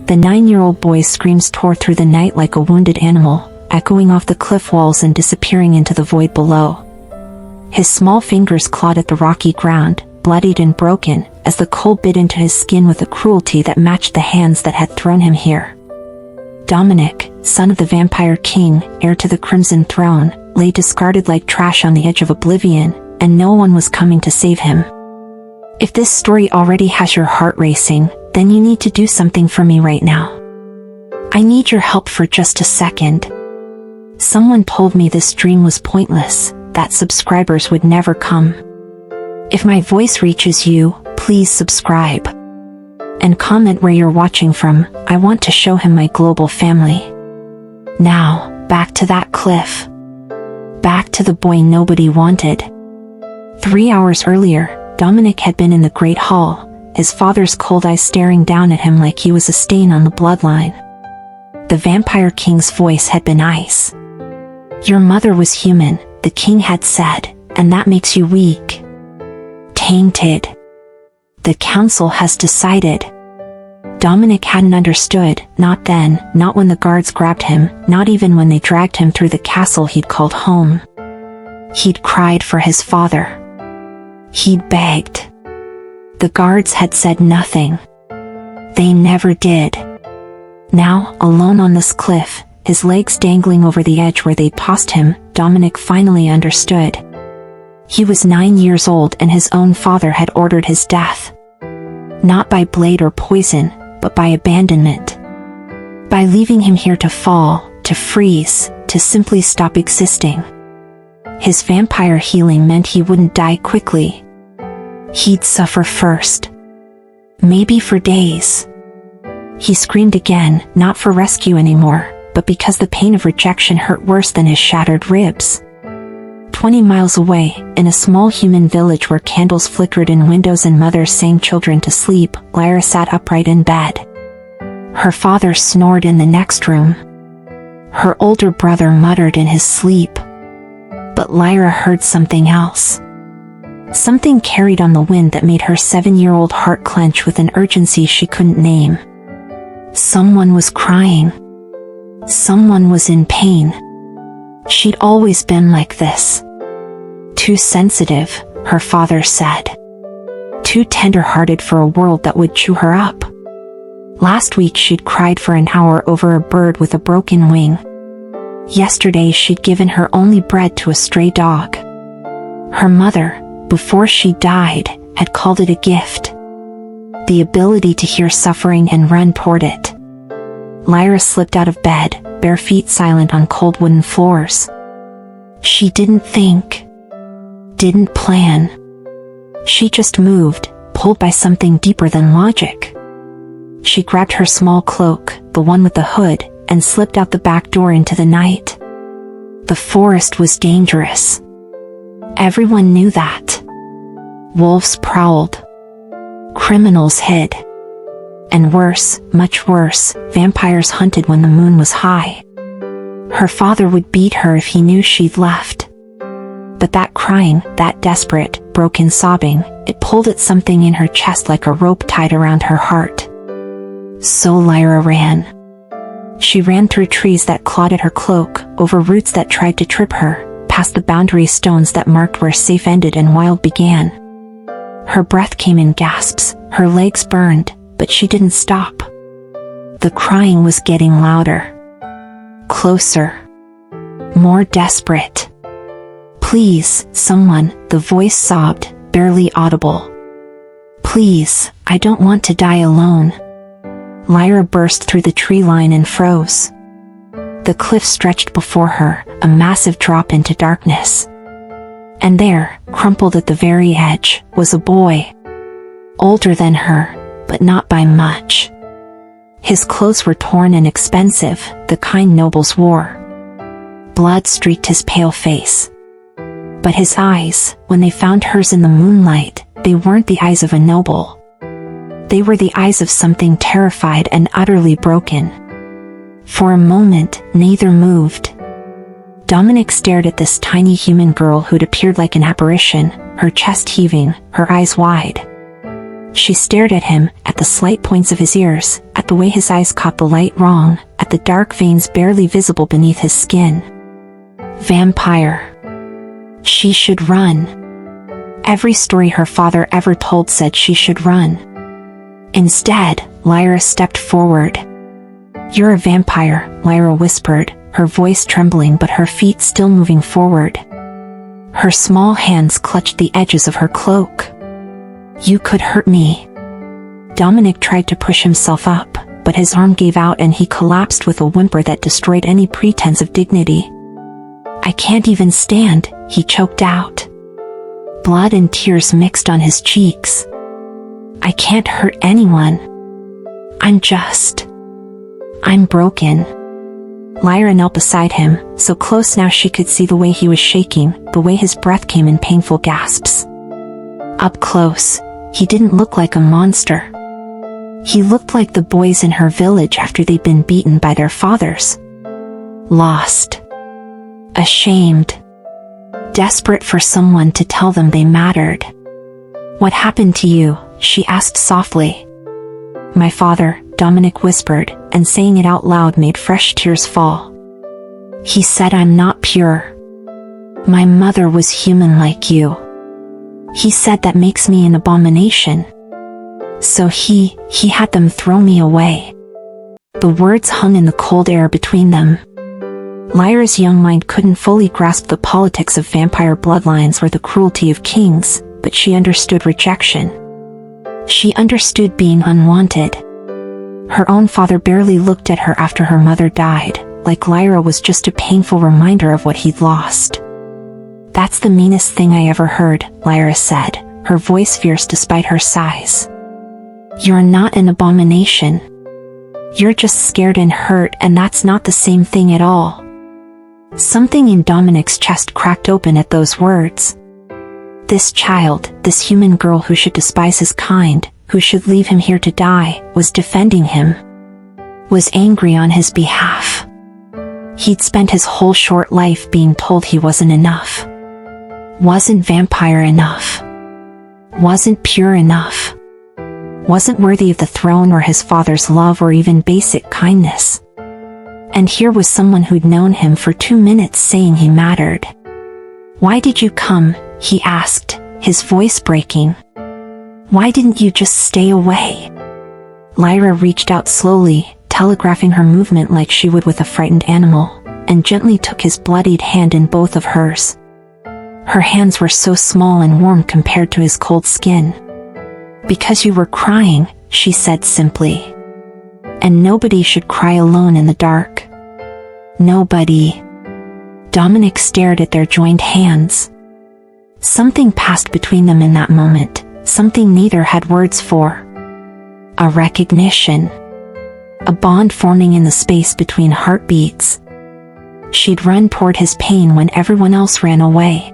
The 9-year-old boy's screams tore through the night like a wounded animal, echoing off the cliff walls and disappearing into the void below. His small fingers clawed at the rocky ground, bloodied and broken, as the cold bit into his skin with a cruelty that matched the hands that had thrown him here. Dominic, son of the Vampire King, heir to the Crimson Throne, lay discarded like trash on the edge of oblivion, and no one was coming to save him. If this story already has your heart racing, then you need to do something for me right now. I need your help for just a second. Someone told me this dream was pointless, that subscribers would never come. If my voice reaches you, please subscribe. And comment where you're watching from. I want to show him my global family. Now, back to that cliff. Back to the boy nobody wanted. 3 hours earlier, Dominic had been in the Great Hall, his father's cold eyes staring down at him like he was a stain on the bloodline. The Vampire King's voice had been ice. Your mother was human, the king had said, and that makes you weak. Tainted. The council has decided. Dominic hadn't understood, not then, not when the guards grabbed him, not even when they dragged him through the castle he'd called home. He'd cried for his father. He'd begged. The guards had said nothing. They never did. Now, alone on this cliff, his legs dangling over the edge where they'd tossed him, Dominic finally understood. He was 9 years old and his own father had ordered his death. Not by blade or poison, but by abandonment. By leaving him here to fall, to freeze, to simply stop existing. His vampire healing meant he wouldn't die quickly. He'd suffer first. Maybe for days. He screamed again, not for rescue anymore, but because the pain of rejection hurt worse than his shattered ribs. 20 miles away, in a small human village where candles flickered in windows and mothers sang children to sleep, Lyra sat upright in bed. Her father snored in the next room. Her older brother muttered in his sleep. But Lyra heard something else. Something carried on the wind that made her 7-year-old heart clench with an urgency she couldn't name. Someone was crying. Someone was in pain. She'd always been like this. Too sensitive, her father said. Too tender-hearted for a world that would chew her up. Last week she'd cried for an hour over a bird with a broken wing. Yesterday she'd given her only bread to a stray dog. Her mother, before she died, had called it a gift. The ability to hear suffering and run toward it. Lyra slipped out of bed, bare feet silent on cold wooden floors. She didn't think. Didn't plan. She just moved, pulled by something deeper than logic. She grabbed her small cloak, the one with the hood, and slipped out the back door into the night. The forest was dangerous. Everyone knew that. Wolves prowled. Criminals hid. And worse, much worse, vampires hunted when the moon was high. Her father would beat her if he knew she'd left. But that crying, that desperate, broken sobbing, it pulled at something in her chest like a rope tied around her heart. So Lyra ran. She ran through trees that clawed at her cloak, over roots that tried to trip her, past the boundary stones that marked where safe ended and wild began. Her breath came in gasps, her legs burned, but she didn't stop. The crying was getting louder. Closer. More desperate. Please, someone, the voice sobbed, barely audible. Please, I don't want to die alone. Lyra burst through the tree line and froze. The cliff stretched before her, a massive drop into darkness. And there, crumpled at the very edge, was a boy. Older than her, but not by much. His clothes were torn and expensive, the kind nobles wore. Blood streaked his pale face. But his eyes, when they found hers in the moonlight, they weren't the eyes of a noble. They were the eyes of something terrified and utterly broken. For a moment, neither moved. Dominic stared at this tiny human girl who'd appeared like an apparition, her chest heaving, her eyes wide. She stared at him, at the slight points of his ears, at the way his eyes caught the light wrong, at the dark veins barely visible beneath his skin. Vampire. She should run. Every story her father ever told said she should run. Instead, Lyra stepped forward. "You're a vampire," Lyra whispered, her voice trembling but her feet still moving forward. Her small hands clutched the edges of her cloak. "You could hurt me." Dominic tried to push himself up, but his arm gave out and he collapsed with a whimper that destroyed any pretense of dignity. "I can't even stand," he choked out. Blood and tears mixed on his cheeks. "I can't hurt anyone. I'm broken." Lyra knelt beside him, so close now she could see the way he was shaking, the way his breath came in painful gasps. Up close, he didn't look like a monster. He looked like the boys in her village after they'd been beaten by their fathers. Lost. Ashamed. Desperate for someone to tell them they mattered. "What happened to you?" she asked softly. "My father," Dominic whispered, and saying it out loud made fresh tears fall. "He said I'm not pure. My mother was human like you. He said that makes me an abomination. So he had them throw me away." The words hung in the cold air between them. Lyra's young mind couldn't fully grasp the politics of vampire bloodlines or the cruelty of kings, but she understood rejection. She understood being unwanted. Her own father barely looked at her after her mother died, like Lyra was just a painful reminder of what he'd lost. "That's the meanest thing I ever heard," Lyra said, her voice fierce despite her size. "You're not an abomination. You're just scared and hurt, and that's not the same thing at all." Something in Dominic's chest cracked open at those words. This child, this human girl who should despise his kind, who should leave him here to die, was defending him. Was angry on his behalf. He'd spent his whole short life being told he wasn't enough. Wasn't vampire enough. Wasn't pure enough. Wasn't worthy of the throne or his father's love or even basic kindness. And here was someone who'd known him for 2 minutes saying he mattered. "Why did you come?" he asked, his voice breaking. "Why didn't you just stay away?" Lyra reached out slowly, telegraphing her movement like she would with a frightened animal, and gently took his bloodied hand in both of hers. Her hands were so small and warm compared to his cold skin. "Because you were crying," she said simply. "And nobody should cry alone in the dark. Nobody." Dominic stared at their joined hands. Something passed between them in that moment, something neither had words for. A recognition. A bond forming in the space between heartbeats. She'd run toward his pain when everyone else ran away.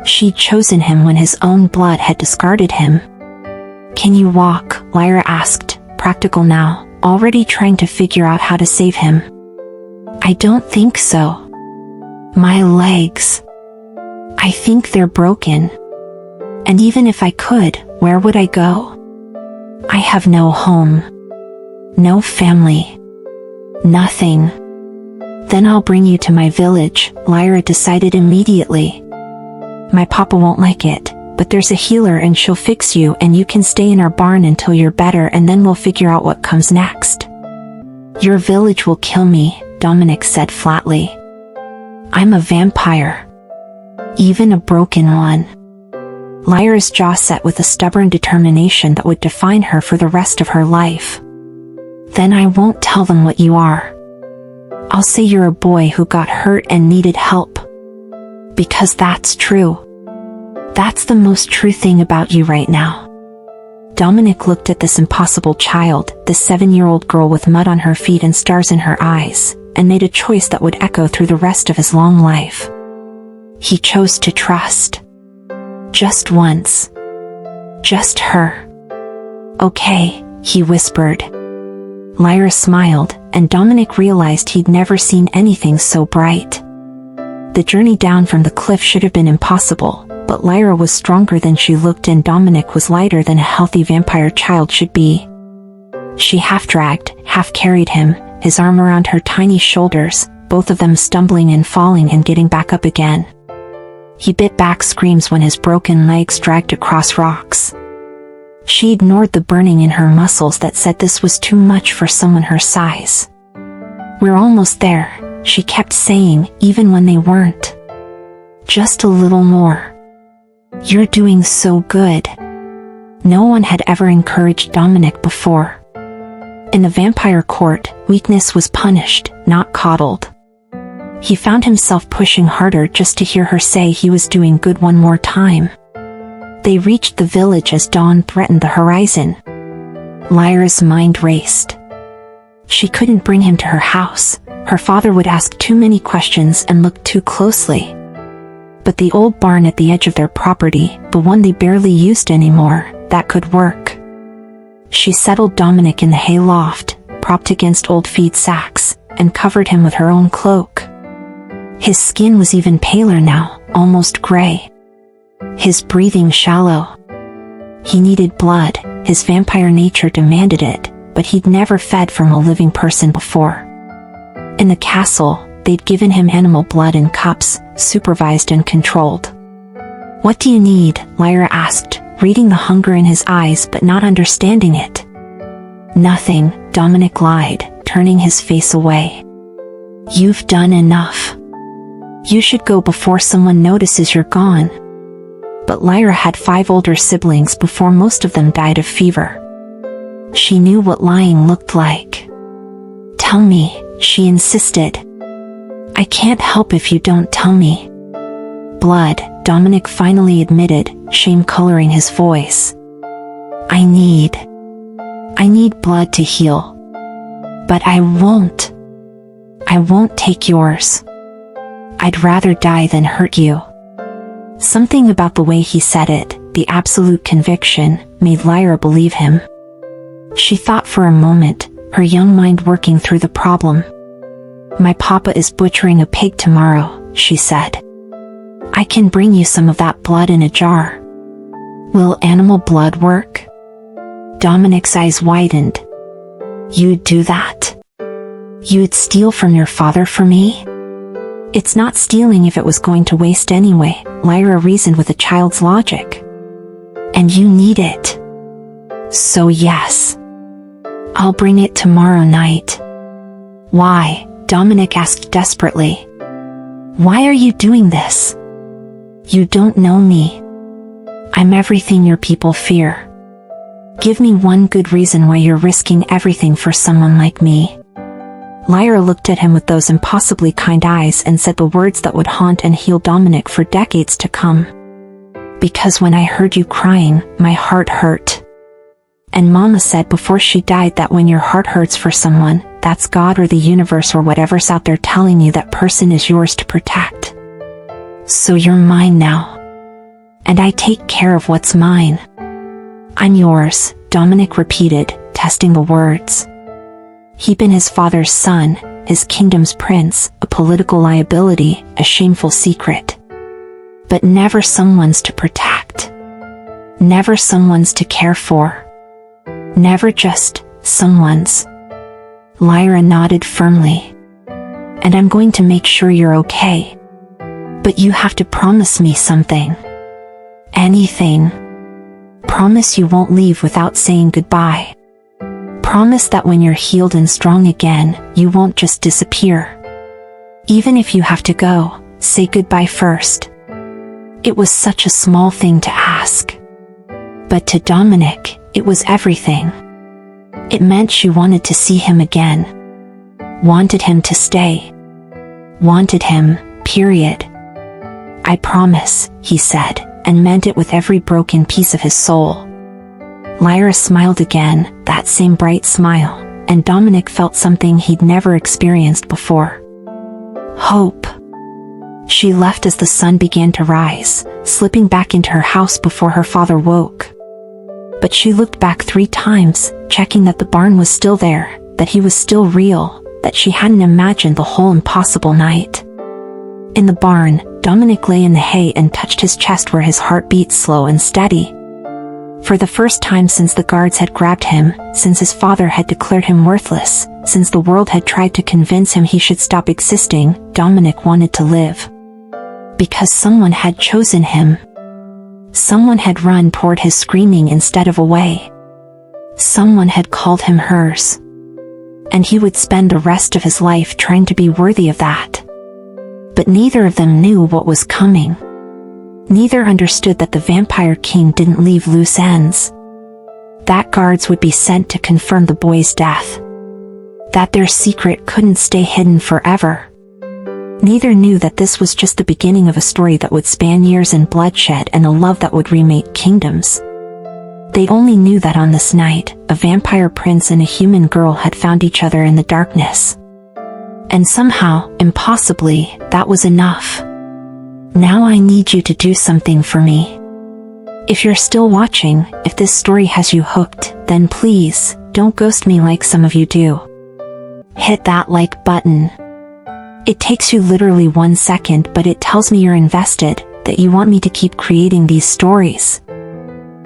She'd chosen him when his own blood had discarded him. "Can you walk?" Lyra asked, practical now, already trying to figure out how to save him. "I don't think so. My legs. I think they're broken. And even if I could, where would I go? I have no home. No family. Nothing." "Then I'll bring you to my village," Lyra decided immediately. "My papa won't like it, but there's a healer and she'll fix you and you can stay in our barn until you're better and then we'll figure out what comes next." "Your village will kill me," Dominic said flatly. "I'm a vampire. Even a broken one." Lyra's jaw set with a stubborn determination that would define her for the rest of her life. "Then I won't tell them what you are. I'll say you're a boy who got hurt and needed help. Because that's true. That's the most true thing about you right now." Dominic looked at this impossible child, this 7-year-old girl with mud on her feet and stars in her eyes, and made a choice that would echo through the rest of his long life. He chose to trust. Just once. Just her. "Okay," he whispered. Lyra smiled, and Dominic realized he'd never seen anything so bright. The journey down from the cliff should have been impossible, but but Lyra was stronger than she looked and Dominic was lighter than a healthy vampire child should be. She half-dragged, half-carried him, his arm around her tiny shoulders, both of them stumbling and falling and getting back up again. He bit back screams when his broken legs dragged across rocks. She ignored the burning in her muscles that said this was too much for someone her size. "We're almost there," she kept saying, even when they weren't. "Just a little more. You're doing so good." No one had ever encouraged Dominic before. In the vampire court, weakness was punished, not coddled. He found himself pushing harder just to hear her say he was doing good one more time. They reached the village as dawn threatened the horizon. Lyra's mind raced. She couldn't bring him to her house. Her father would ask too many questions and look too closely. But the old barn at the edge of their property, the one they barely used anymore, that could work. She settled Dominic in the hay loft, propped against old feed sacks, and covered him with her own cloak. His skin was even paler now, almost gray. His breathing shallow. He needed blood, his vampire nature demanded it, but he'd never fed from a living person before. In the castle, they'd given him animal blood in cups, supervised and controlled. "What do you need?" Lyra asked, reading the hunger in his eyes but not understanding it. "Nothing," Dominic lied, turning his face away. "You've done enough. You should go before someone notices you're gone." But Lyra had 5 older siblings before most of them died of fever. She knew what lying looked like. "Tell me," she insisted. "I can't help if you don't tell me." "Blood," Dominic finally admitted, shame coloring his voice. I need blood to heal. But I won't take yours. I'd rather die than hurt you." Something about the way he said it, the absolute conviction, made Lyra believe him. She thought for a moment, her young mind working through the problem. "My papa is butchering a pig tomorrow," she said. "I can bring you some of that blood in a jar." "Will animal blood work?" Dominic's eyes widened. "You'd do that? You'd steal from your father for me?" "It's not stealing if it was going to waste anyway," Lyra reasoned with a child's logic. "And you need it. So yes. I'll bring it tomorrow night." "Why?" Dominic asked desperately. "Why are you doing this? You don't know me. I'm everything your people fear. Give me one good reason why you're risking everything for someone like me." Lyra looked at him with those impossibly kind eyes and said the words that would haunt and heal Dominic for decades to come. "Because when I heard you crying, my heart hurt. And Mama said before she died that when your heart hurts for someone, that's God or the universe or whatever's out there telling you that person is yours to protect. So you're mine now. And I take care of what's mine." "I'm yours," Dominic repeated, testing the words. He'd been his father's son, his kingdom's prince, a political liability, a shameful secret. But never someone's to protect. Never someone's to care for. Never just someone's. Lyra nodded firmly. "And I'm going to make sure you're okay. But you have to promise me something. Anything. Promise you won't leave without saying goodbye. Promise that when you're healed and strong again, you won't just disappear. Even if you have to go, say goodbye first." It was such a small thing to ask. But to Dominic, it was everything. It meant she wanted to see him again. Wanted him to stay. Wanted him, period. "I promise," he said, and meant it with every broken piece of his soul. Lyra smiled again, that same bright smile, and Dominic felt something he'd never experienced before. Hope. She left as the sun began to rise, slipping back into her house before her father woke. But she looked back 3 times, checking that the barn was still there, that he was still real, that she hadn't imagined the whole impossible night. In the barn, Dominic lay in the hay and touched his chest where his heart beat slow and steady. For the first time since the guards had grabbed him, since his father had declared him worthless, since the world had tried to convince him he should stop existing, Dominic wanted to live. Because someone had chosen him. Someone had run toward his screaming instead of away. Someone had called him hers. And he would spend the rest of his life trying to be worthy of that. But neither of them knew what was coming. Neither understood that the Vampire King didn't leave loose ends. That guards would be sent to confirm the boy's death. That their secret couldn't stay hidden forever. Neither knew that this was just the beginning of a story that would span years and bloodshed and a love that would remake kingdoms. They only knew that on this night, a vampire prince and a human girl had found each other in the darkness. And somehow, impossibly, that was enough. Now I need you to do something for me. If you're still watching, if this story has you hooked, then please, don't ghost me like some of you do. Hit that like button. It takes you literally 1 second, but it tells me you're invested, that you want me to keep creating these stories.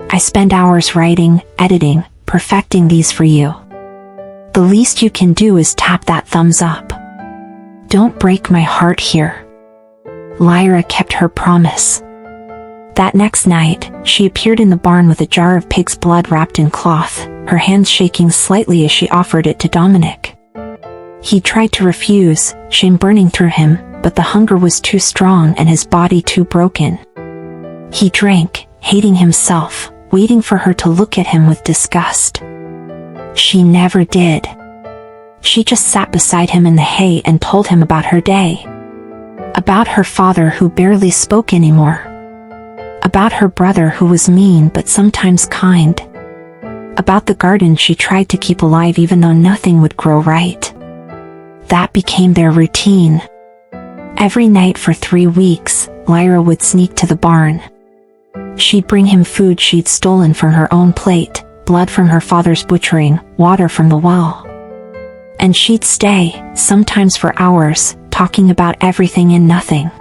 I spend hours writing, editing, perfecting these for you. The least you can do is tap that thumbs up. Don't break my heart here. Lyra kept her promise. That next night, she appeared in the barn with a jar of pig's blood wrapped in cloth, her hands shaking slightly as she offered it to Dominic. He tried to refuse, shame burning through him, but the hunger was too strong and his body too broken. He drank, hating himself, waiting for her to look at him with disgust. She never did. She just sat beside him in the hay and told him about her day. About her father who barely spoke anymore. About her brother who was mean but sometimes kind. About the garden she tried to keep alive even though nothing would grow right. That became their routine. Every night for 3 weeks, Lyra would sneak to the barn. She'd bring him food she'd stolen from her own plate, blood from her father's butchering, water from the well. And she'd stay, sometimes for hours, talking about everything and nothing.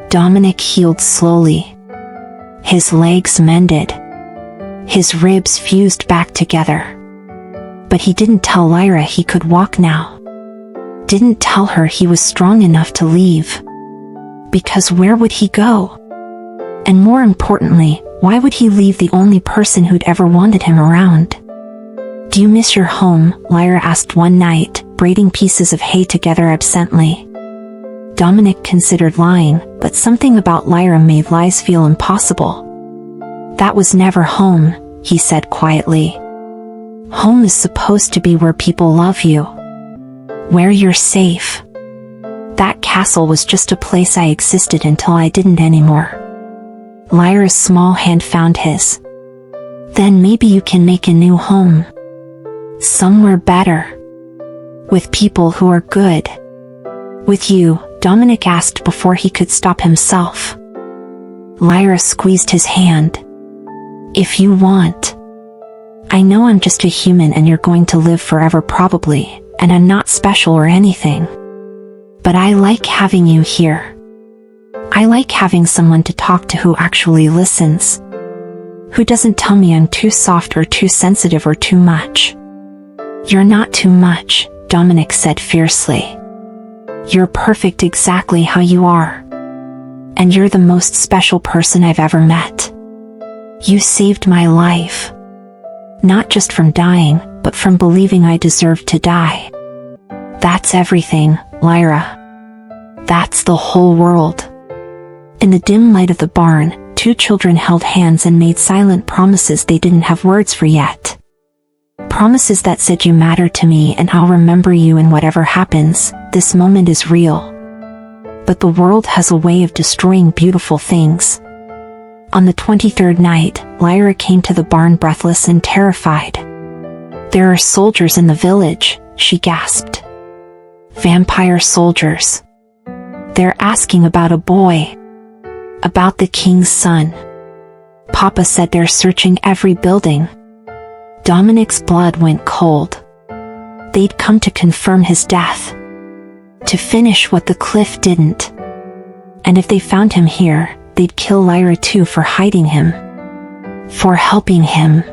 Dominic healed slowly. His legs mended. His ribs fused back together. But he didn't tell Lyra he could walk now. Didn't tell her he was strong enough to leave. Because where would he go? And more importantly, why would he leave the only person who'd ever wanted him around? Do you miss your home? Lyra asked one night, braiding pieces of hay together absently. Dominic considered lying, but something about Lyra made lies feel impossible. That was never home, he said quietly. Home is supposed to be where people love you. Where you're safe. That castle was just a place I existed until I didn't anymore. Lyra's small hand found his. Then maybe you can make a new home. Somewhere better. With people who are good. With you, Dominic asked before he could stop himself. Lyra squeezed his hand. If you want. I know I'm just a human and you're going to live forever probably, and I'm not special or anything. But I like having you here. I like having someone to talk to who actually listens. Who doesn't tell me I'm too soft or too sensitive or too much. You're not too much, Dominic said fiercely. You're perfect exactly how you are. And you're the most special person I've ever met. You saved my life. Not just from dying, but from believing I deserved to die. That's everything, Lyra. That's the whole world. In the dim light of the barn, 2 children held hands and made silent promises they didn't have words for yet. Promises that said you matter to me and I'll remember you and whatever happens, this moment is real. But the world has a way of destroying beautiful things. On the 23rd night, Lyra came to the barn breathless and terrified. There are soldiers in the village, she gasped. Vampire soldiers. They're asking about a boy. About the king's son. Papa said they're searching every building. Dominic's blood went cold. They'd come to confirm his death. To finish what the cliff didn't. And if they found him here, they'd kill Lyra too for hiding him. For helping him.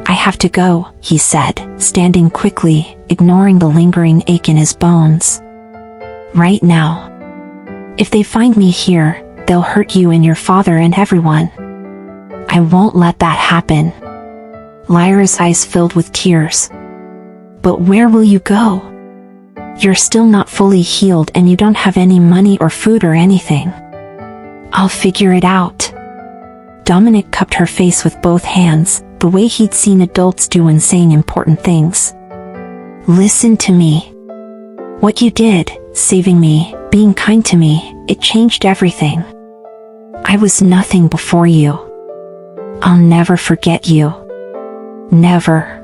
I have to go, he said, standing quickly, ignoring the lingering ache in his bones. Right now. If they find me here, they'll hurt you and your father and everyone. I won't let that happen. Lyra's eyes filled with tears. But where will you go? You're still not fully healed and you don't have any money or food or anything. I'll figure it out. Dominic cupped her face with both hands, the way he'd seen adults do when saying important things. Listen to me. What you did, saving me, being kind to me, it changed everything. I was nothing before you. I'll never forget you. Never.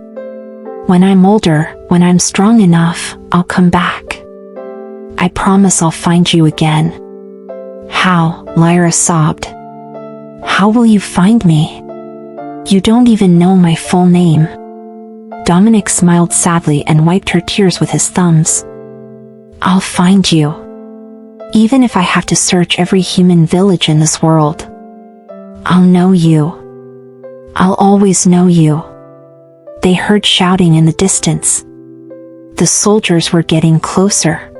When I'm older, when I'm strong enough, I'll come back. I promise I'll find you again. How? Lyra sobbed. How will you find me? You don't even know my full name. Dominic smiled sadly and wiped her tears with his thumbs. I'll find you. Even if I have to search every human village in this world. I'll know you. I'll always know you. They heard shouting in the distance. The soldiers were getting closer.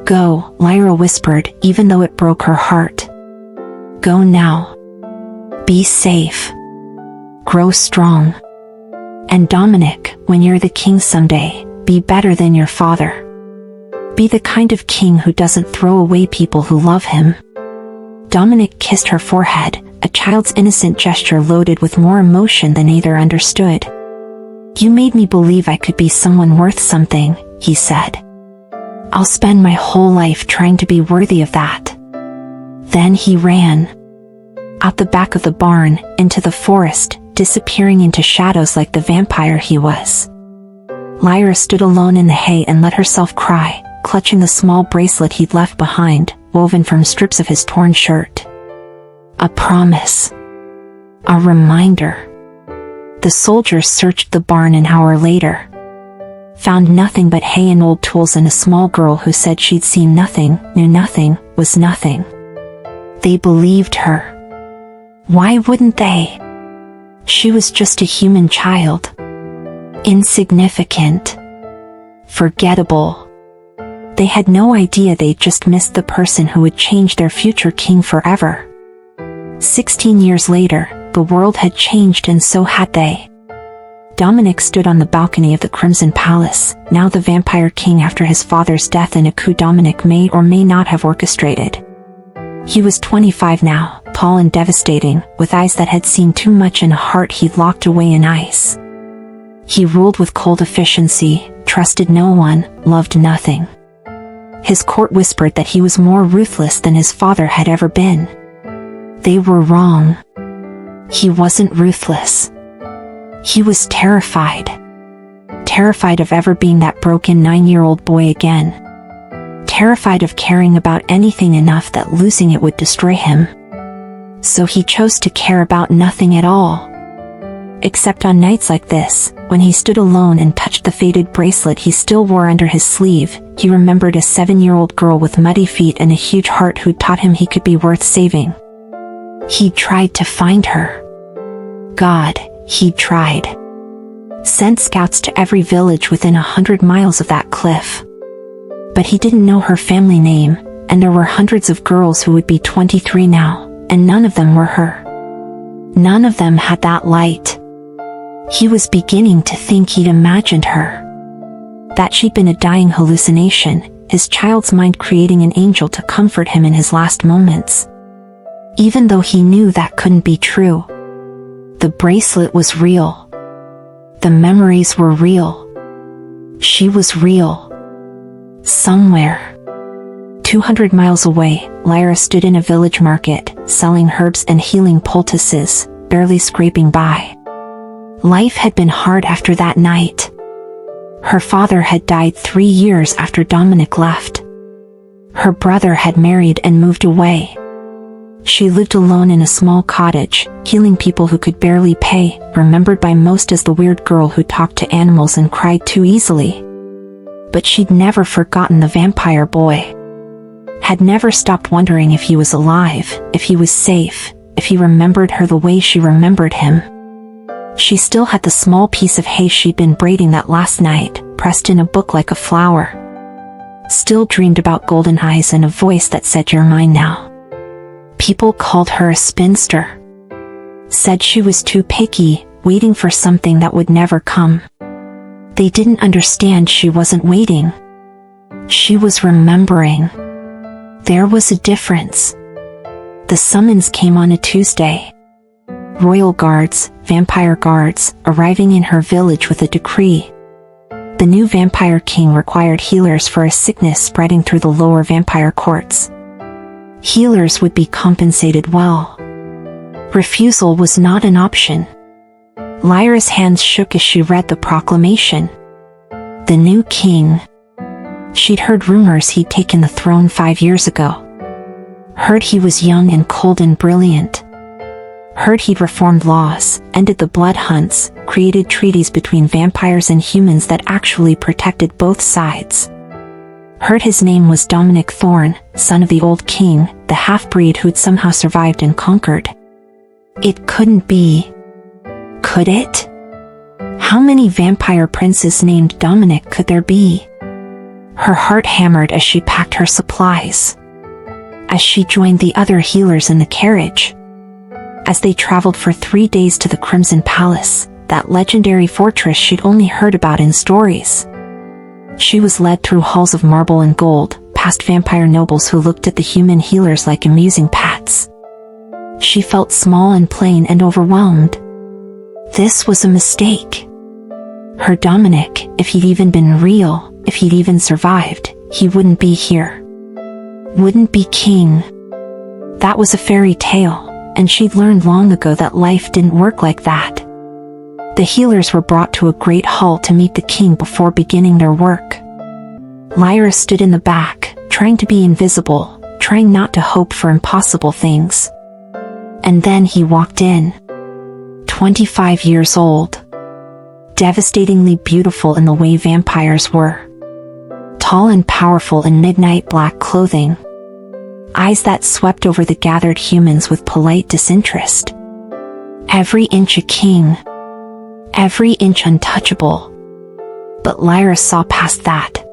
Go, Lyra whispered, even though it broke her heart. Go now. Be safe. Grow strong. And Dominic, when you're the king someday, be better than your father. Be the kind of king who doesn't throw away people who love him. Dominic kissed her forehead, a child's innocent gesture loaded with more emotion than either understood. You made me believe I could be someone worth something, he said. I'll spend my whole life trying to be worthy of that. Then he ran. Out the back of the barn, into the forest, disappearing into shadows like the vampire he was. Lyra stood alone in the hay and let herself cry, clutching the small bracelet he'd left behind, woven from strips of his torn shirt. A promise. A reminder. The soldiers searched the barn an hour later. Found nothing but hay and old tools and a small girl who said she'd seen nothing, knew nothing, was nothing. They believed her. Why wouldn't they? She was just a human child. Insignificant. Forgettable. They had no idea they'd just missed the person who would change their future king forever. 16 years later, the world had changed and so had they. Dominic stood on the balcony of the Crimson Palace, now the vampire king after his father's death in a coup Dominic may or may not have orchestrated. He was 25 now, tall and devastating, with eyes that had seen too much and a heart he'd locked away in ice. He ruled with cold efficiency, trusted no one, loved nothing. His court whispered that he was more ruthless than his father had ever been. They were wrong. He wasn't ruthless. He was terrified. Terrified of ever being that broken 9-year-old boy again. Terrified of caring about anything enough that losing it would destroy him. So he chose to care about nothing at all. Except on nights like this, when he stood alone and touched the faded bracelet he still wore under his sleeve, he remembered a 7-year-old girl with muddy feet and a huge heart who'd taught him he could be worth saving. He tried to find her. God, he tried. Sent scouts to every village within 100 miles of that cliff. But he didn't know her family name, and there were hundreds of girls who would be 23 now, and none of them were her. None of them had that light. He was beginning to think he'd imagined her. That she'd been a dying hallucination, his child's mind creating an angel to comfort him in his last moments. Even though he knew that couldn't be true. The bracelet was real. The memories were real. She was real. Somewhere. 200 miles away, Lyra stood in a village market, selling herbs and healing poultices, barely scraping by. Life had been hard after that night. Her father had died 3 years after Dominic left. Her brother had married and moved away. She lived alone in a small cottage, healing people who could barely pay, remembered by most as the weird girl who talked to animals and cried too easily. But she'd never forgotten the vampire boy. had never stopped wondering if he was alive, if he was safe, if he remembered her the way she remembered him. She still had the small piece of hay she'd been braiding that last night, pressed in a book like a flower. Still dreamed about golden eyes and a voice that said, "You're mine now." People called her a spinster. Said she was too picky, waiting for something that would never come. They didn't understand she wasn't waiting. She was remembering. There was a difference. The summons came on a Tuesday. Royal guards, vampire guards, arriving in her village with a decree. The new vampire king required healers for a sickness spreading through the lower vampire courts. Healers would be compensated well. Refusal was not an option. Lyra's hands shook as she read the proclamation. The new king. She'd heard rumors he'd taken the throne 5 years ago. Heard he was young and cold and brilliant. Heard he'd reformed laws, ended the blood hunts, created treaties between vampires and humans that actually protected both sides. Heard his name was Dominic Thorne, son of the old king, the half-breed who'd somehow survived and conquered. It couldn't be. Could it? How many vampire princes named Dominic could there be? Her heart hammered as she packed her supplies. As she joined the other healers in the carriage. As they traveled for 3 days to the Crimson Palace, that legendary fortress she'd only heard about in stories. She was led through halls of marble and gold, past vampire nobles who looked at the human healers like amusing pets. She felt small and plain and overwhelmed. This was a mistake. Her Dominic, if he'd even been real, if he'd even survived, he wouldn't be here. Wouldn't be king. That was a fairy tale. And she'd learned long ago that life didn't work like that. The healers were brought to a great hall to meet the king before beginning their work. Lyra stood in the back, trying to be invisible, trying not to hope for impossible things. And then he walked in. 25 years old. Devastatingly beautiful in the way vampires were. Tall and powerful in midnight black clothing. Eyes that swept over the gathered humans with polite disinterest. Every inch a king. Every inch untouchable. But Lyra saw past that.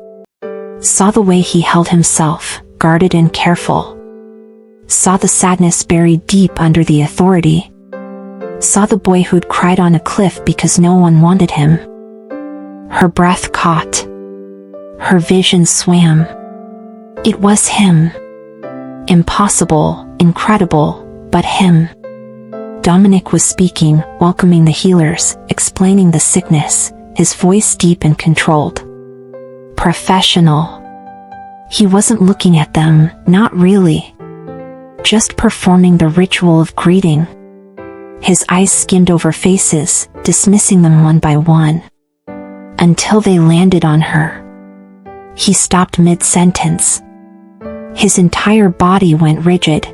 Saw the way he held himself, guarded and careful. Saw the sadness buried deep under the authority. Saw the boy who'd cried on a cliff because no one wanted him. Her breath caught. Her vision swam. It was him. Impossible, incredible, but him. Dominic was speaking, welcoming the healers, explaining the sickness, his voice deep and controlled. Professional. He wasn't looking at them, not really. Just performing the ritual of greeting. His eyes skimmed over faces, dismissing them one by one. Until they landed on her. He stopped mid-sentence. His entire body went rigid.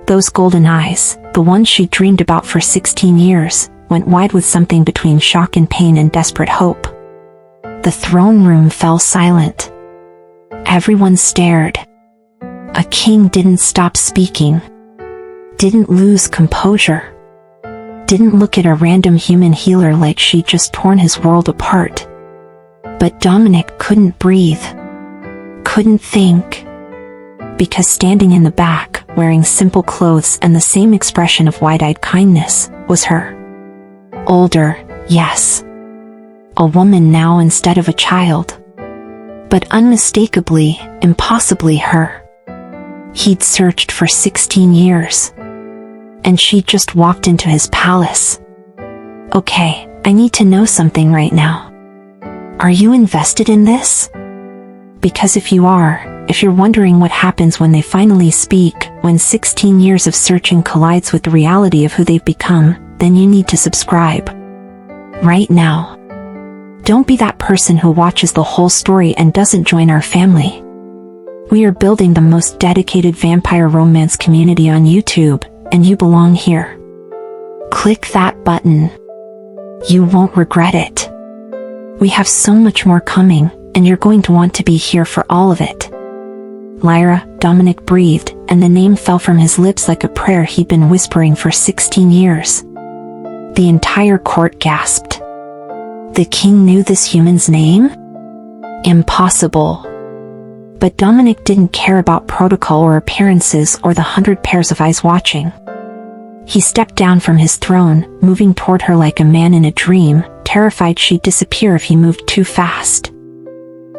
Those golden eyes, the ones she dreamed about for 16 years, went wide with something between shock and pain and desperate hope. The throne room fell silent. Everyone stared. A king didn't stop speaking. Didn't lose composure. Didn't look at a random human healer like she'd just torn his world apart. But Dominic couldn't breathe. Couldn't think. Because standing in the back, wearing simple clothes and the same expression of wide-eyed kindness, was her. Older, yes. A woman now instead of a child. But unmistakably, impossibly her. He'd searched for 16 years. And she'd just walked into his palace. Okay, I need to know something right now. Are you invested in this? Because if you are, if you're wondering what happens when they finally speak, when 16 years of searching collides with the reality of who they've become, then you need to subscribe. Right now. Don't be that person who watches the whole story and doesn't join our family. We are building the most dedicated vampire romance community on YouTube, and you belong here. Click that button. You won't regret it. We have so much more coming, and you're going to want to be here for all of it. Lyra," Dominic breathed, and the name fell from his lips like a prayer he'd been whispering for 16 years. The entire court gasped. The king knew this human's name? Impossible. But Dominic didn't care about protocol or appearances or the 100 pairs of eyes watching. He stepped down from his throne, moving toward her like a man in a dream, terrified she'd disappear if he moved too fast.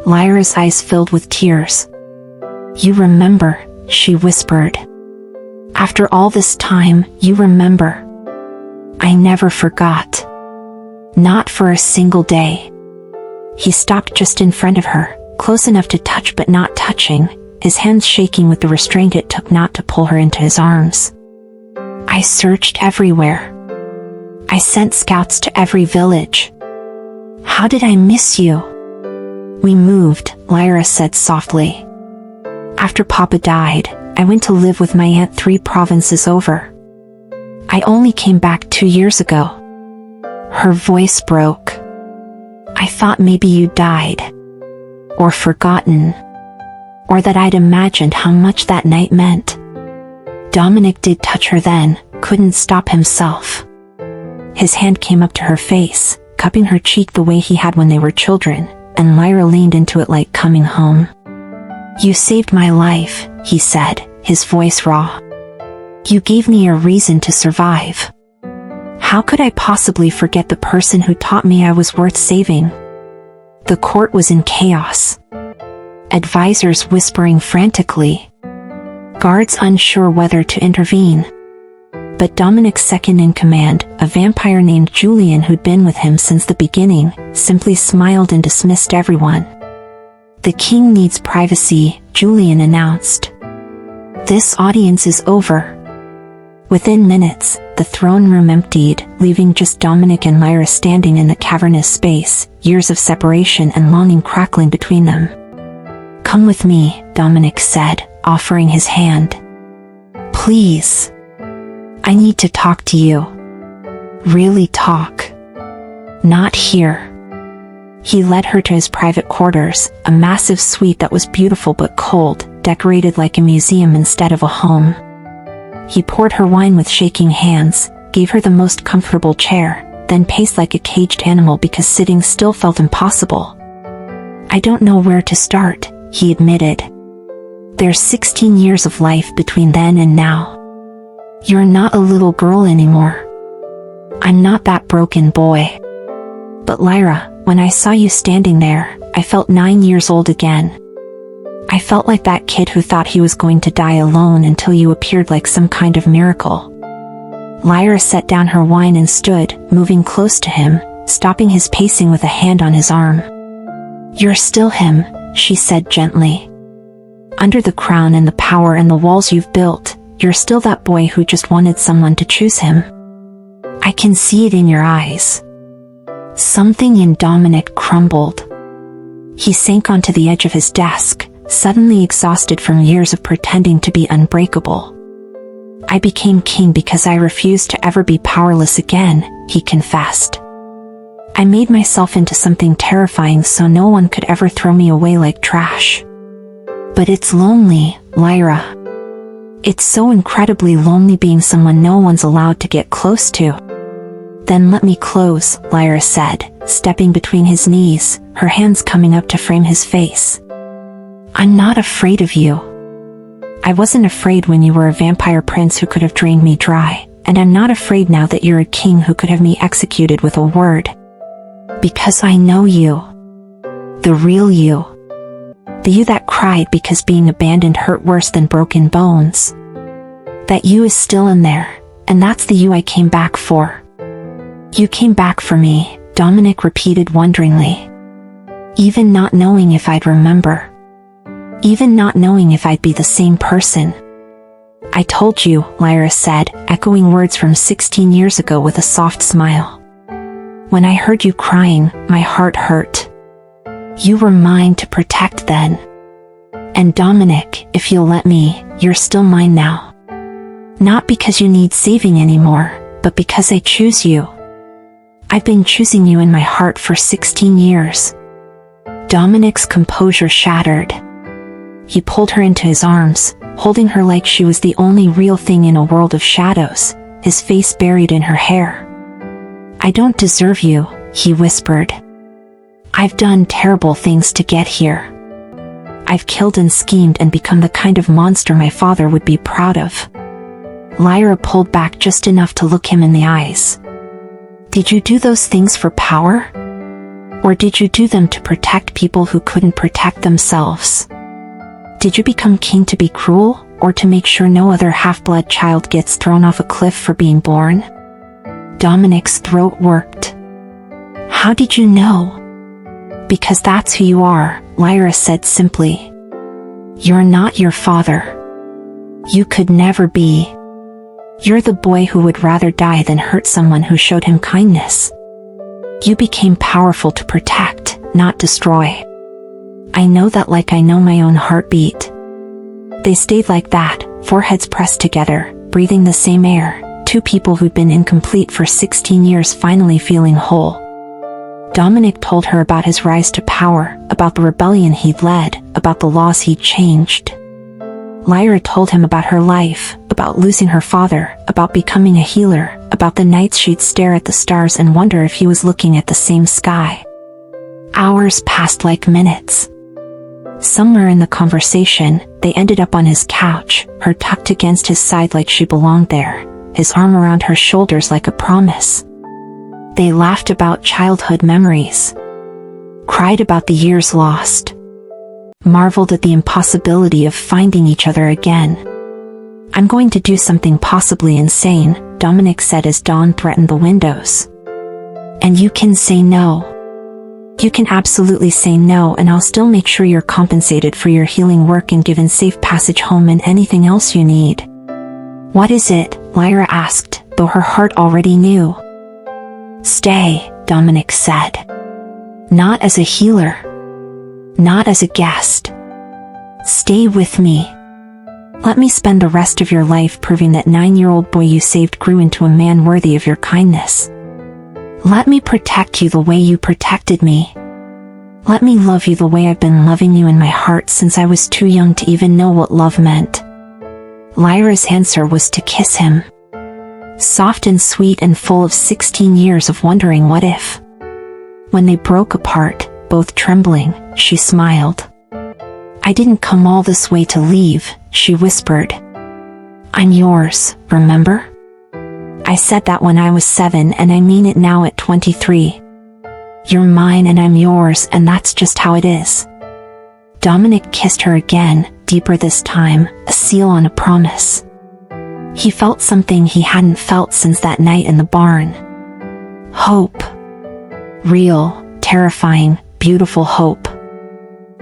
Lyra's eyes filled with tears. "You remember," she whispered. "After all this time, you remember." "I never forgot. Not for a single day." He stopped just in front of her, close enough to touch but not touching, his hands shaking with the restraint it took not to pull her into his arms. "I searched everywhere. I sent scouts to every village. How did I miss you?" "We moved," Lyra said softly. "After Papa died, I went to live with my aunt 3 provinces over. I only came back 2 years ago." Her voice broke. "I thought maybe you died. Or forgotten. Or that I'd imagined how much that night meant." Dominic did touch her then, couldn't stop himself. His hand came up to her face, cupping her cheek the way he had when they were children, and Lyra leaned into it like coming home. "You saved my life," he said, his voice raw. "You gave me a reason to survive. How could I possibly forget the person who taught me I was worth saving?" The court was in chaos. Advisors whispering frantically. Guards unsure whether to intervene. But Dominic's second in command, a vampire named Julian who'd been with him since the beginning, simply smiled and dismissed everyone. "The king needs privacy," Julian announced. "This audience is over." Within minutes, the throne room emptied, leaving just Dominic and Lyra standing in the cavernous space, years of separation and longing crackling between them. "Come with me," Dominic said, offering his hand. "Please. I need to talk to you. Really talk. Not here." He led her to his private quarters, a massive suite that was beautiful but cold, decorated like a museum instead of a home. He poured her wine with shaking hands, gave her the most comfortable chair, then paced like a caged animal because sitting still felt impossible. "I don't know where to start," he admitted. "There's 16 years of life between then and now. You're not a little girl anymore. I'm not that broken boy. But Lyra, when I saw you standing there, I felt 9 years old again. I felt like that kid who thought he was going to die alone until you appeared like some kind of miracle." Lyra set down her wine and stood, moving close to him, stopping his pacing with a hand on his arm. "You're still him," she said gently. "Under the crown and the power and the walls you've built, you're still that boy who just wanted someone to choose him. I can see it in your eyes." Something in Dominic crumbled. He sank onto the edge of his desk, suddenly exhausted from years of pretending to be unbreakable. "I became king because I refused to ever be powerless again," he confessed. "I made myself into something terrifying so no one could ever throw me away like trash. But it's lonely, Lyra. It's so incredibly lonely being someone no one's allowed to get close to." "Then let me close," Lyra said, stepping between his knees, her hands coming up to frame his face. "I'm not afraid of you. I wasn't afraid when you were a vampire prince who could have drained me dry, and I'm not afraid now that you're a king who could have me executed with a word. Because I know you. The real you. The you that cried because being abandoned hurt worse than broken bones. That you is still in there, and that's the you I came back for." "You came back for me," Dominic repeated wonderingly. "Even not knowing if I'd remember. Even not knowing if I'd be the same person." "I told you," Lyra said, echoing words from 16 years ago with a soft smile. "When I heard you crying, my heart hurt. You were mine to protect then. And Dominic, if you'll let me, you're still mine now. Not because you need saving anymore, but because I choose you. I've been choosing you in my heart for 16 years." Dominic's composure shattered. He pulled her into his arms, holding her like she was the only real thing in a world of shadows, his face buried in her hair. "I don't deserve you," he whispered. "I've done terrible things to get here. I've killed and schemed and become the kind of monster my father would be proud of." Lyra pulled back just enough to look him in the eyes. "Did you do those things for power? Or did you do them to protect people who couldn't protect themselves? Did you become king to be cruel, or to make sure no other half-blood child gets thrown off a cliff for being born?" Dominic's throat worked. "How did you know?" "Because that's who you are," Lyra said simply. "You're not your father. You could never be. You're the boy who would rather die than hurt someone who showed him kindness. You became powerful to protect, not destroy. I know that like I know my own heartbeat." They stayed like that, foreheads pressed together, breathing the same air, two people who'd been incomplete for 16 years finally feeling whole. Dominic told her about his rise to power, about the rebellion he'd led, about the laws he'd changed. Lyra told him about her life, about losing her father, about becoming a healer, about the nights she'd stare at the stars and wonder if he was looking at the same sky. Hours passed like minutes. Somewhere in the conversation, they ended up on his couch, her tucked against his side like she belonged there, his arm around her shoulders like a promise. They laughed about childhood memories, cried about the years lost, marveled at the impossibility of finding each other again. "I'm going to do something possibly insane," Dominic said as dawn threatened the windows. "And you can say no. You can absolutely say no, and I'll still make sure you're compensated for your healing work and given safe passage home and anything else you need." "What is it?" Lyra asked, though her heart already knew. "Stay," Dominic said. "Not as a healer. Not as a guest. Stay with me. Let me spend the rest of your life proving that 9-year-old boy you saved grew into a man worthy of your kindness. Let me protect you the way you protected me. Let me love you the way I've been loving you in my heart since I was too young to even know what love meant." Lyra's answer was to kiss him. Soft and sweet and full of 16 years of wondering what if. When they broke apart, both trembling, she smiled. "I didn't come all this way to leave," she whispered. "I'm yours, remember? I said that when I was 7 and I mean it now at 23. You're mine and I'm yours, and that's just how it is." Dominic kissed her again, deeper this time, a seal on a promise. He felt something he hadn't felt since that night in the barn. Hope. Real, terrifying, beautiful hope.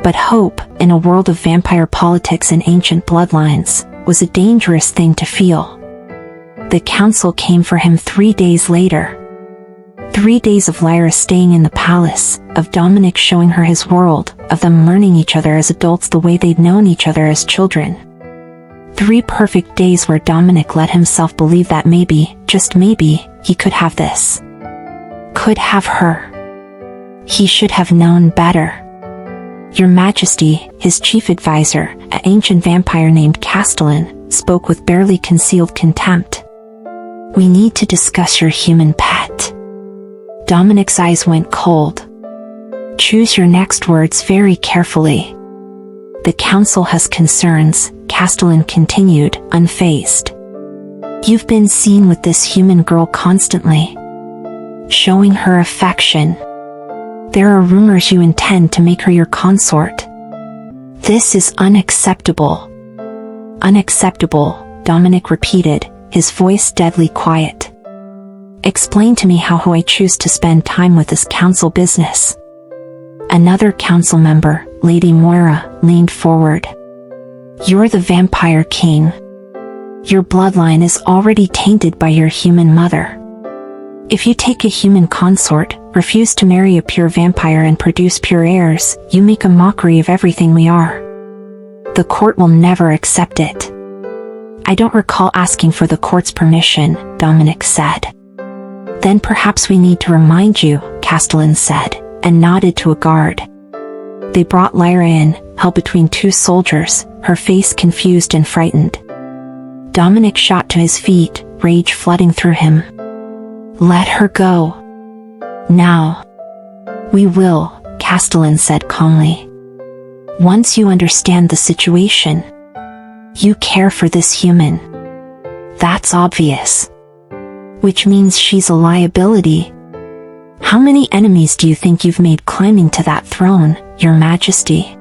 But hope, in a world of vampire politics and ancient bloodlines, was a dangerous thing to feel. The council came for him 3 days later. 3 days of Lyra staying in the palace, of Dominic showing her his world, of them learning each other as adults the way they'd known each other as children. 3 perfect days where Dominic let himself believe that maybe, just maybe, he could have this. Could have her. He should have known better. "Your Majesty," his chief advisor, an ancient vampire named Castellan, spoke with barely concealed contempt. "We need to discuss your human pet." Dominic's eyes went cold. "Choose your next words very carefully. The council has concerns," Castellan continued, unfazed. "You've been seen with this human girl constantly, showing her affection. There are rumors you intend to make her your consort. This is unacceptable." "Unacceptable," Dominic repeated, his voice deadly quiet. "Explain to me how who I choose to spend time with is council business." Another council member, Lady Moira, leaned forward. "You're the vampire king. Your bloodline is already tainted by your human mother. If you take a human consort, refuse to marry a pure vampire and produce pure heirs, you make a mockery of everything we are. The court will never accept it." "I don't recall asking for the court's permission," Dominic said. "Then perhaps we need to remind you," Castellan said, and nodded to a guard. They brought Lyra in, held between two soldiers, her face confused and frightened. Dominic shot to his feet, rage flooding through him. "Let her go. Now." "We will," Castellan said calmly. "Once you understand the situation. You care for this human. That's obvious. Which means she's a liability. How many enemies do you think you've made climbing to that throne, Your Majesty?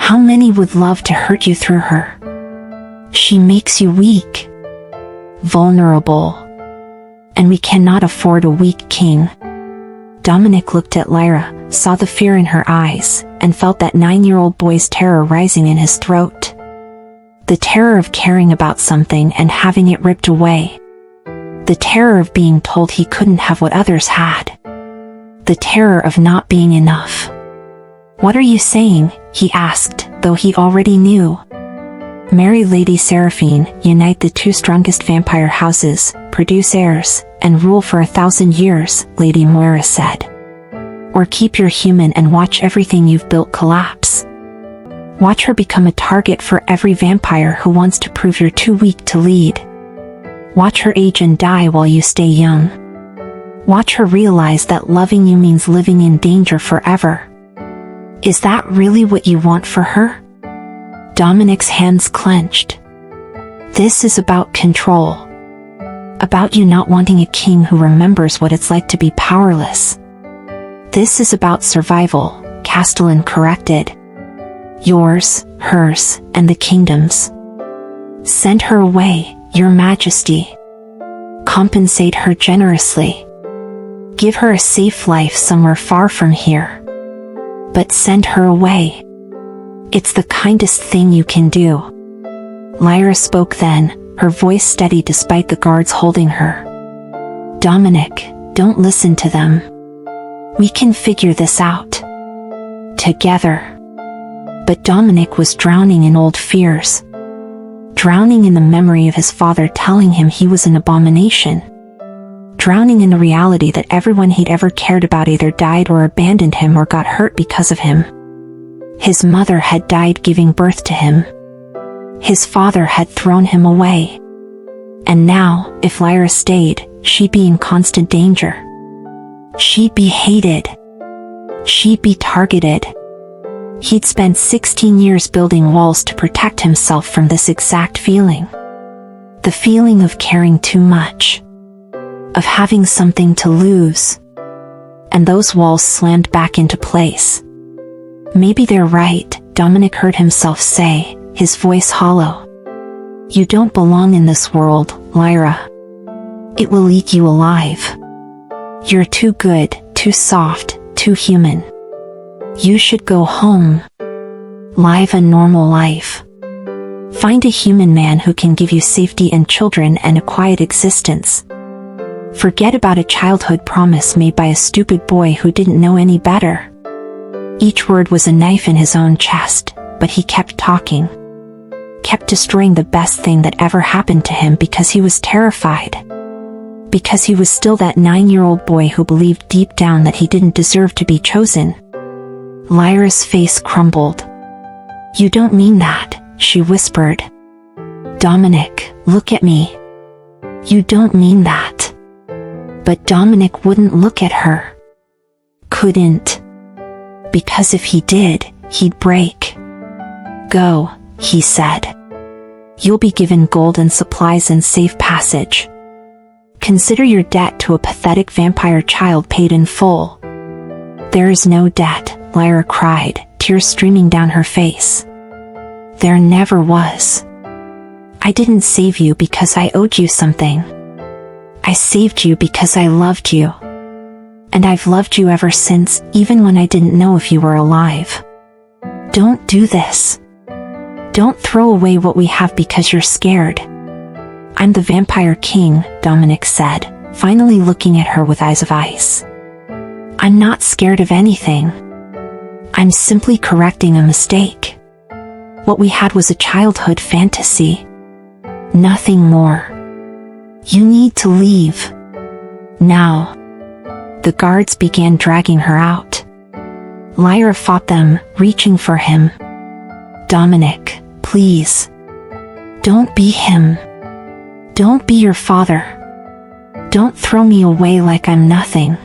How many would love to hurt you through her? She makes you weak, vulnerable, and we cannot afford a weak king." Dominic looked at Lyra, saw the fear in her eyes, and felt that 9-year-old boy's terror rising in his throat. The terror of caring about something and having it ripped away. The terror of being told he couldn't have what others had. The terror of not being enough. "What are you saying?" he asked, though he already knew. "Marry Lady Seraphine, unite the two strongest vampire houses, produce heirs, and rule for 1,000 years," Lady Moira said. "Or keep your human and watch everything you've built collapse. Watch her become a target for every vampire who wants to prove you're too weak to lead. Watch her age and die while you stay young. Watch her realize that loving you means living in danger forever. Is that really what you want for her?" Dominic's hands clenched. "This is about control. About you not wanting a king who remembers what it's like to be powerless. This is about survival," Castellan corrected. "Yours, hers, and the kingdom's. Send her away, Your Majesty. Compensate her generously. Give her a safe life somewhere far from here. But send her away. It's the kindest thing you can do." Lyra spoke then, her voice steady despite the guards holding her. "Dominic, don't listen to them. We can figure this out. Together." But Dominic was drowning in old fears. Drowning in the memory of his father telling him he was an abomination. Drowning in the reality that everyone he'd ever cared about either died or abandoned him or got hurt because of him. His mother had died giving birth to him. His father had thrown him away. And now, if Lyra stayed, she'd be in constant danger. She'd be hated. She'd be targeted. He'd spent 16 years building walls to protect himself from this exact feeling. The feeling of caring too much. Of having something to lose. And those walls slammed back into place. "Maybe they're right," Dominic heard himself say, his voice hollow. "You don't belong in this world, Lyra. It will eat you alive. You're too good, too soft, too human. You should go home. Live a normal life. Find a human man who can give you safety and children and a quiet existence. Forget about a childhood promise made by a stupid boy who didn't know any better." Each word was a knife in his own chest, but he kept talking. Kept destroying the best thing that ever happened to him because he was terrified. Because he was still that 9-year-old boy who believed deep down that he didn't deserve to be chosen. Lyra's face crumbled. "You don't mean that," she whispered. "Dominic, look at me. You don't mean that." But Dominic wouldn't look at her. Couldn't. Because if he did, he'd break. "Go," he said. "You'll be given gold and supplies and safe passage. Consider your debt to a pathetic vampire child paid in full." "There is no debt," Lyra cried, tears streaming down her face. "There never was. I didn't save you because I owed you something. I saved you because I loved you. And I've loved you ever since, even when I didn't know if you were alive. Don't do this. Don't throw away what we have because you're scared." "I'm the Vampire King," Dominic said, finally looking at her with eyes of ice. "I'm not scared of anything. I'm simply correcting a mistake. What we had was a childhood fantasy. Nothing more. You need to leave. Now." The guards began dragging her out. Lyra fought them, reaching for him. Dominic, please. Don't be him. Don't be your father. Don't throw me away like I'm nothing.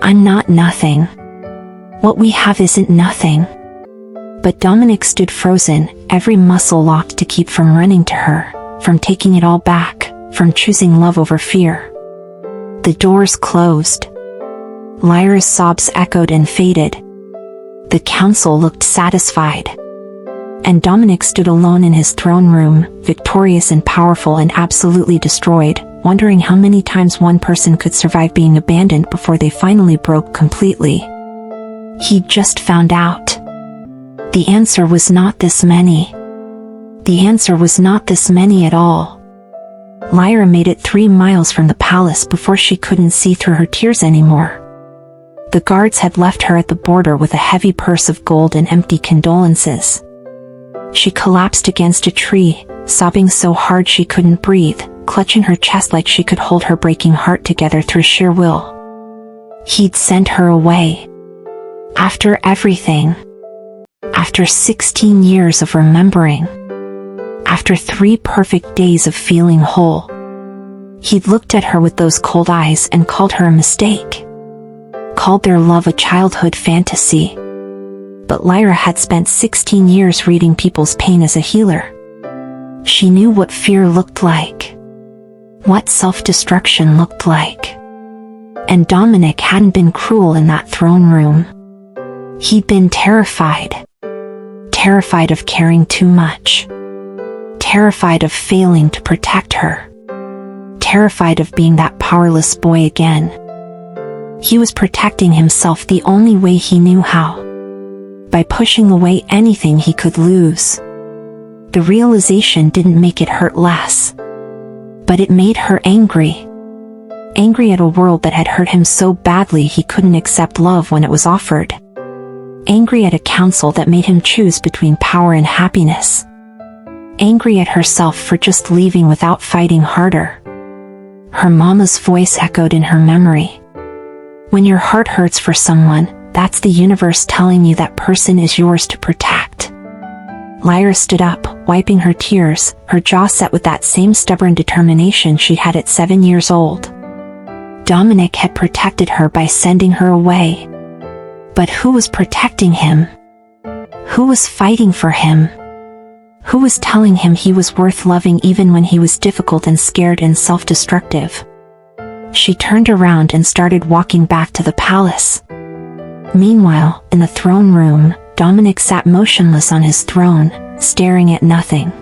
I'm not nothing. What we have isn't nothing." But Dominic stood frozen, every muscle locked to keep from running to her, from taking it all back, from choosing love over fear. The doors closed. Lyra's sobs echoed and faded. The council looked satisfied. And Dominic stood alone in his throne room, victorious and powerful and absolutely destroyed, wondering how many times one person could survive being abandoned before they finally broke completely. He'd just found out. The answer was not this many. The answer was not this many at all. Lyra made it 3 miles from the palace before she couldn't see through her tears anymore. The guards had left her at the border with a heavy purse of gold and empty condolences. She collapsed against a tree, sobbing so hard she couldn't breathe, clutching her chest like she could hold her breaking heart together through sheer will. He'd sent her away. After everything. After 16 years of remembering. After 3 perfect days of feeling whole. He'd looked at her with those cold eyes and called her a mistake. Called their love a childhood fantasy. But Lyra had spent 16 years reading people's pain as a healer. She knew what fear looked like. What self-destruction looked like. And Dominic hadn't been cruel in that throne room. He'd been terrified. Terrified of caring too much. Terrified of failing to protect her. Terrified of being that powerless boy again. He was protecting himself the only way he knew how. By pushing away anything he could lose. The realization didn't make it hurt less. But it made her angry. Angry at a world that had hurt him so badly he couldn't accept love when it was offered. Angry at a council that made him choose between power and happiness. Angry at herself for just leaving without fighting harder. Her mama's voice echoed in her memory. When your heart hurts for someone, that's the universe telling you that person is yours to protect. Lyra stood up, wiping her tears, her jaw set with that same stubborn determination she had at 7 years old. Dominic had protected her by sending her away. But who was protecting him? Who was fighting for him? Who was telling him he was worth loving even when he was difficult and scared and self-destructive? She turned around and started walking back to the palace. Meanwhile, in the throne room, Dominic sat motionless on his throne, staring at nothing.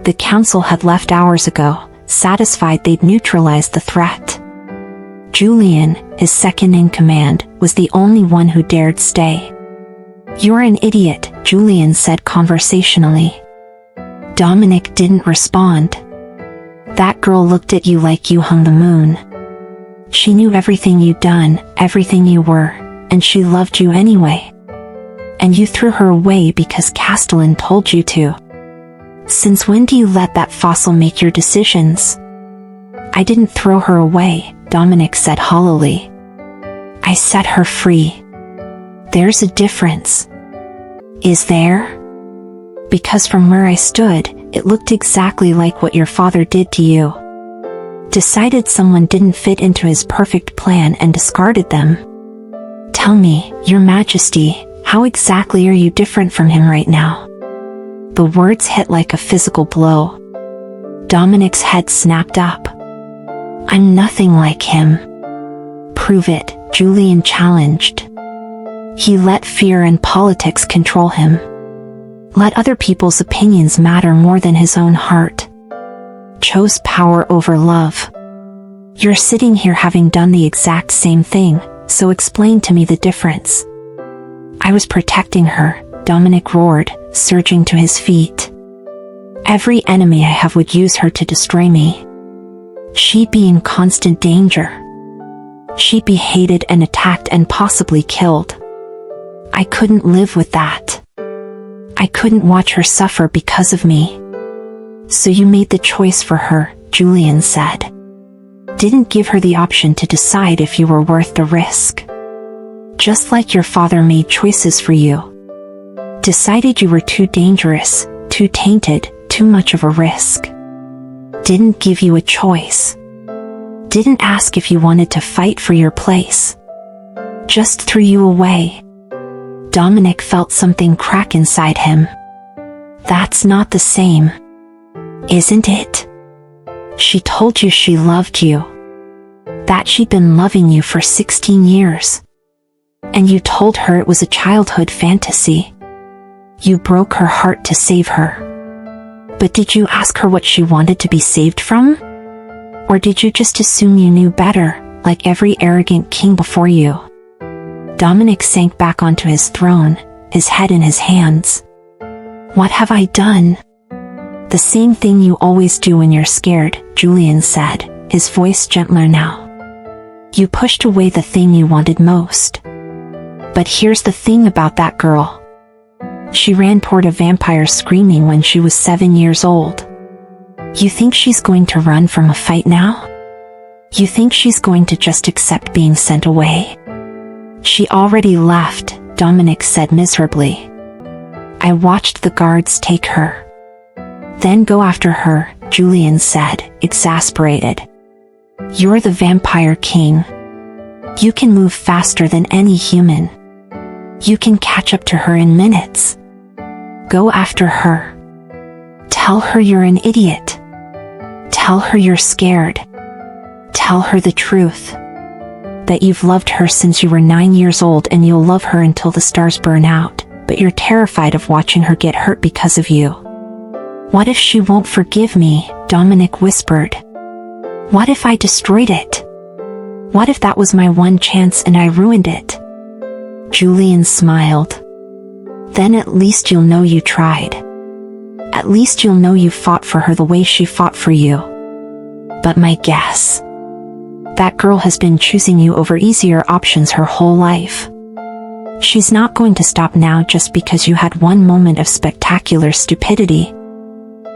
The council had left hours ago, satisfied they'd neutralized the threat. Julian, his second-in-command, was the only one who dared stay. "You're an idiot," Julian said conversationally. Dominic didn't respond. "That girl looked at you like you hung the moon. She knew everything you'd done, everything you were, and she loved you anyway. And you threw her away because Castellan told you to. Since when do you let that fossil make your decisions?" "I didn't throw her away," Dominic said hollowly. "I set her free. There's a difference." "Is there?" "Because from where I stood, it looked exactly like what your father did to you. Decided someone didn't fit into his perfect plan and discarded them. Tell me, Your Majesty, how exactly are you different from him right now?" The words hit like a physical blow. Dominic's head snapped up. "I'm nothing like him." "Prove it," Julian challenged. He let fear and politics control him. Let other people's opinions matter more than his own heart. Chose power over love. "You're sitting here having done the exact same thing, so explain to me the difference." "I was protecting her," Dominic roared, surging to his feet. "Every enemy I have would use her to destroy me. She'd be in constant danger. She'd be hated and attacked and possibly killed. I couldn't live with that. I couldn't watch her suffer because of me." "So you made the choice for her," Julian said. "Didn't give her the option to decide if you were worth the risk. Just like your father made choices for you. Decided you were too dangerous, too tainted, too much of a risk. Didn't give you a choice. Didn't ask if you wanted to fight for your place. Just threw you away. Dominic felt something crack inside him. That's not the same, isn't it? She told you she loved you. That she'd been loving you for 16 years. And you told her it was a childhood fantasy. You broke her heart to save her. But did you ask her what she wanted to be saved from? Or did you just assume you knew better, like every arrogant king before you? Dominic sank back onto his throne, his head in his hands. What have I done? The same thing you always do when you're scared, Julian said, his voice gentler now. You pushed away the thing you wanted most. But here's the thing about that girl. She ran toward a vampire screaming when she was 7 years old. You think she's going to run from a fight now? You think she's going to just accept being sent away? She already left, Dominic said miserably. I watched the guards take her. Then go after her, Julian said, exasperated. You're the vampire king. You can move faster than any human. You can catch up to her in minutes. Go after her. Tell her you're an idiot. Tell her you're scared. Tell her the truth. That you've loved her since you were 9 years old and you'll love her until the stars burn out, but you're terrified of watching her get hurt because of you. What if she won't forgive me? Dominic whispered. What if I destroyed it? What if that was my one chance and I ruined it? Julian smiled. Then at least you'll know you tried. At least you'll know you fought for her the way she fought for you. But my guess? That girl has been choosing you over easier options her whole life. She's not going to stop now just because you had one moment of spectacular stupidity.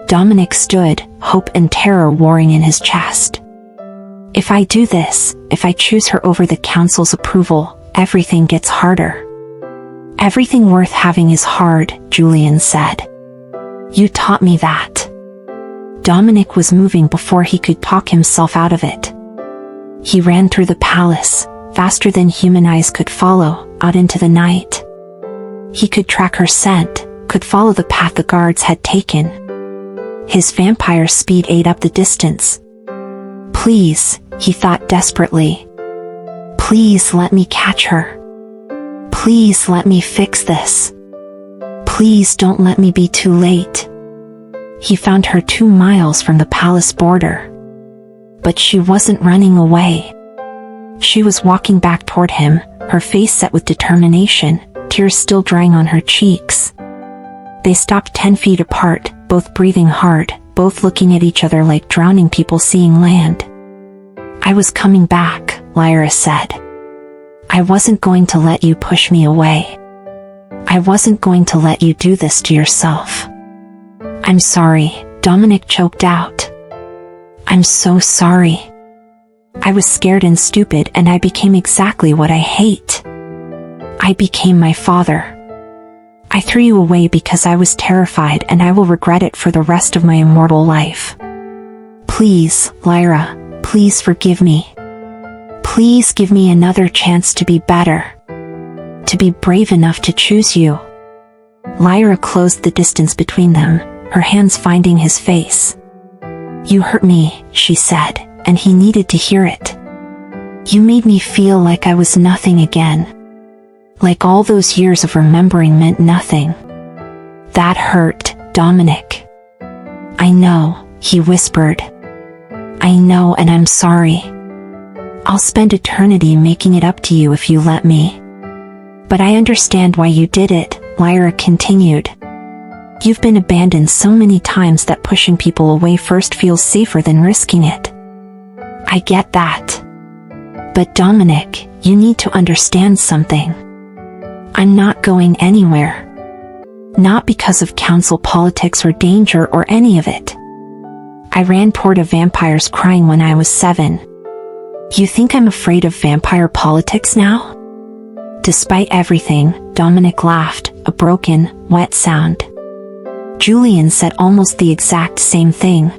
Dominic stood, hope and terror warring in his chest. If I do this, if I choose her over the council's approval, everything gets harder. Everything worth having is hard, Julian said. You taught me that. Dominic was moving before he could talk himself out of it. He ran through the palace, faster than human eyes could follow, out into the night. He could track her scent, could follow the path the guards had taken. His vampire speed ate up the distance. Please, he thought desperately. Please let me catch her. Please let me fix this. Please don't let me be too late. He found her 2 miles from the palace border. But she wasn't running away. She was walking back toward him, her face set with determination, tears still drying on her cheeks. They stopped 10 feet apart, both breathing hard, both looking at each other like drowning people seeing land. I was coming back, Lyra said. I wasn't going to let you push me away. I wasn't going to let you do this to yourself. I'm sorry, Dominic choked out. I'm so sorry. I was scared and stupid and I became exactly what I hate. I became my father. I threw you away because I was terrified and I will regret it for the rest of my immortal life. Please, Lyra, please forgive me. Please give me another chance to be better. To be brave enough to choose you. Lyra closed the distance between them, her hands finding his face. You hurt me, she said, and he needed to hear it. You made me feel like I was nothing again. Like all those years of remembering meant nothing. That hurt, Dominic. I know, he whispered. I know and I'm sorry. I'll spend eternity making it up to you if you let me. But I understand why you did it, Lyra continued. You've been abandoned so many times that pushing people away first feels safer than risking it. I get that. But Dominic, you need to understand something. I'm not going anywhere. Not because of council politics or danger or any of it. I ran toward a vampire's crying when I was 7. You think I'm afraid of vampire politics now? Despite everything, Dominic laughed, a broken, wet sound. Julian said almost the exact same thing.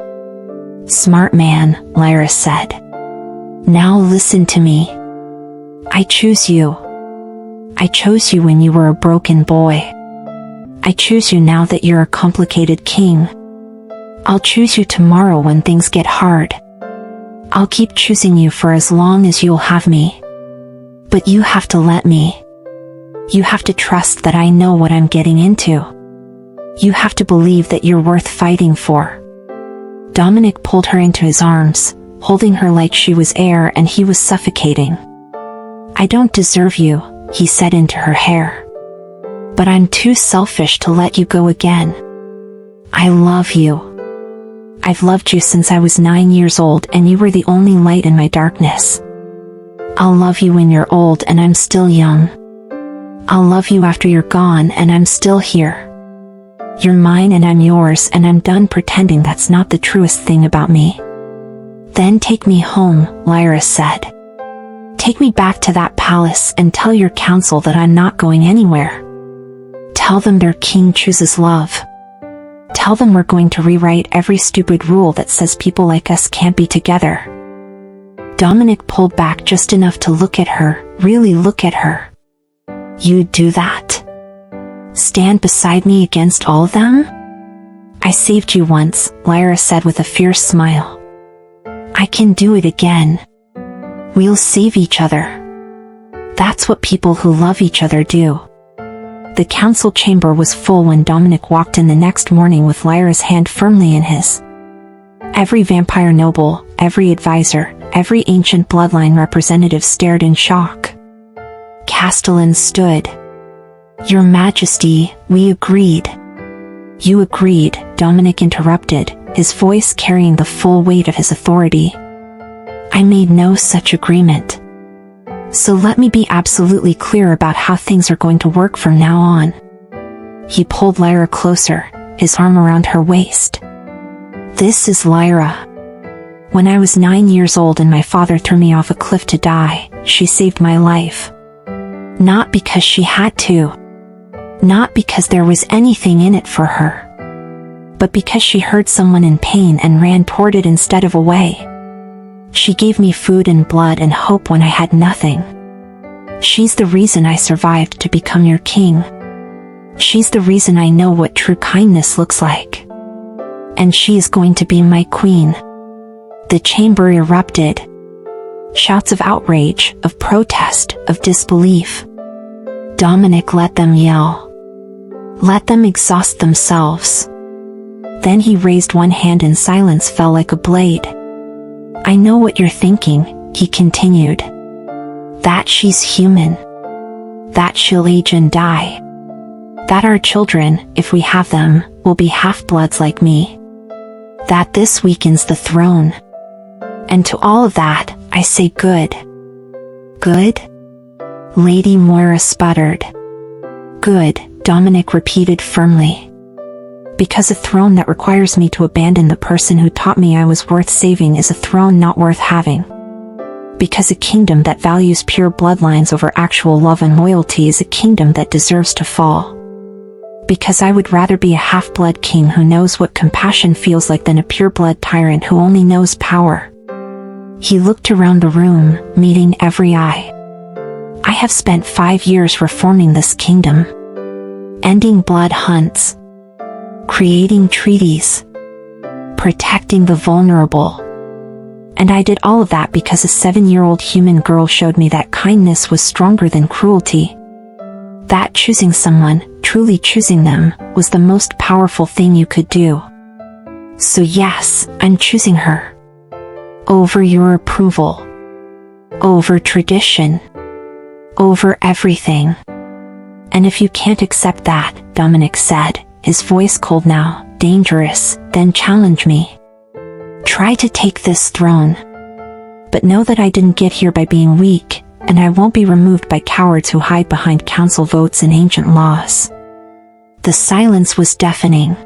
"Smart man," Lyra said. "Now listen to me. I choose you. I chose you when you were a broken boy. I choose you now that you're a complicated king. I'll choose you tomorrow when things get hard. I'll keep choosing you for as long as you'll have me. But you have to let me. You have to trust that I know what I'm getting into. You have to believe that you're worth fighting for." Dominic pulled her into his arms, holding her like she was air and he was suffocating. "I don't deserve you," he said into her hair. "But I'm too selfish to let you go again. I love you. I've loved you since I was 9 years old and you were the only light in my darkness. I'll love you when you're old and I'm still young. I'll love you after you're gone and I'm still here. You're mine and I'm yours and I'm done pretending that's not the truest thing about me." "Then take me home," Lyra said. "Take me back to that palace and tell your council that I'm not going anywhere. Tell them their king chooses love. Tell them we're going to rewrite every stupid rule that says people like us can't be together." Dominic pulled back just enough to look at her, really look at her. "You'd do that? Stand beside me against all of them?" "I saved you once," Lyra said with a fierce smile. "I can do it again. We'll save each other. That's what people who love each other do." The council chamber was full when Dominic walked in the next morning with Lyra's hand firmly in his. Every vampire noble, every advisor, every ancient bloodline representative stared in shock. Castellan stood. "Your Majesty, we agreed." "You agreed," Dominic interrupted, his voice carrying the full weight of his authority. "I made no such agreement. So let me be absolutely clear about how things are going to work from now on." He pulled Lyra closer, his arm around her waist. "This is Lyra. When I was 9 years old and my father threw me off a cliff to die, she saved my life. Not because she had to. Not because there was anything in it for her. But because she heard someone in pain and ran toward it instead of away. She gave me food and blood and hope when I had nothing. She's the reason I survived to become your king. She's the reason I know what true kindness looks like. And she is going to be my queen." The chamber erupted. Shouts of outrage, of protest, of disbelief. Dominic let them yell. Let them exhaust themselves. Then he raised one hand and silence fell like a blade. "I know what you're thinking," he continued. "That she's human. That she'll age and die. That our children, if we have them, will be half-bloods like me. That this weakens the throne. And to all of that, I say good." "Good?" Lady Moira sputtered. "Good," Dominic repeated firmly. "Because a throne that requires me to abandon the person who taught me I was worth saving is a throne not worth having. Because a kingdom that values pure bloodlines over actual love and loyalty is a kingdom that deserves to fall. Because I would rather be a half-blood king who knows what compassion feels like than a pure-blood tyrant who only knows power." He looked around the room, meeting every eye. "I have spent 5 years reforming this kingdom. Ending blood hunts. Creating treaties. Protecting the vulnerable. And I did all of that because a 7-year-old human girl showed me that kindness was stronger than cruelty. That choosing someone, truly choosing them, was the most powerful thing you could do. So yes, I'm choosing her. Over your approval. Over tradition. Over everything. And if you can't accept that," Dominic said, his voice cold now, dangerous, "then challenge me. Try to take this throne. But know that I didn't get here by being weak, and I won't be removed by cowards who hide behind council votes and ancient laws." The silence was deafening.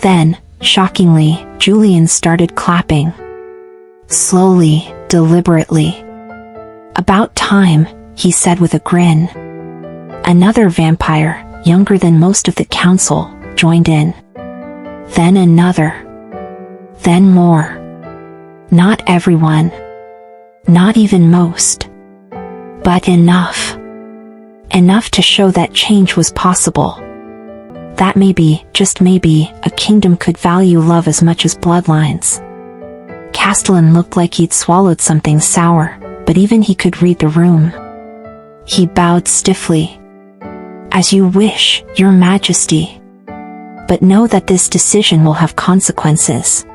Then, shockingly, Julian started clapping. Slowly, deliberately. "About time," he said with a grin. "Another vampire, younger than most of the council, joined in. Then another. Then more. Not everyone. Not even most. But enough. Enough to show that change was possible. That maybe, just maybe, a kingdom could value love as much as bloodlines. Castellan looked like he'd swallowed something sour, but even he could read the room. He bowed stiffly. As you wish, Your Majesty. But know that this decision will have consequences.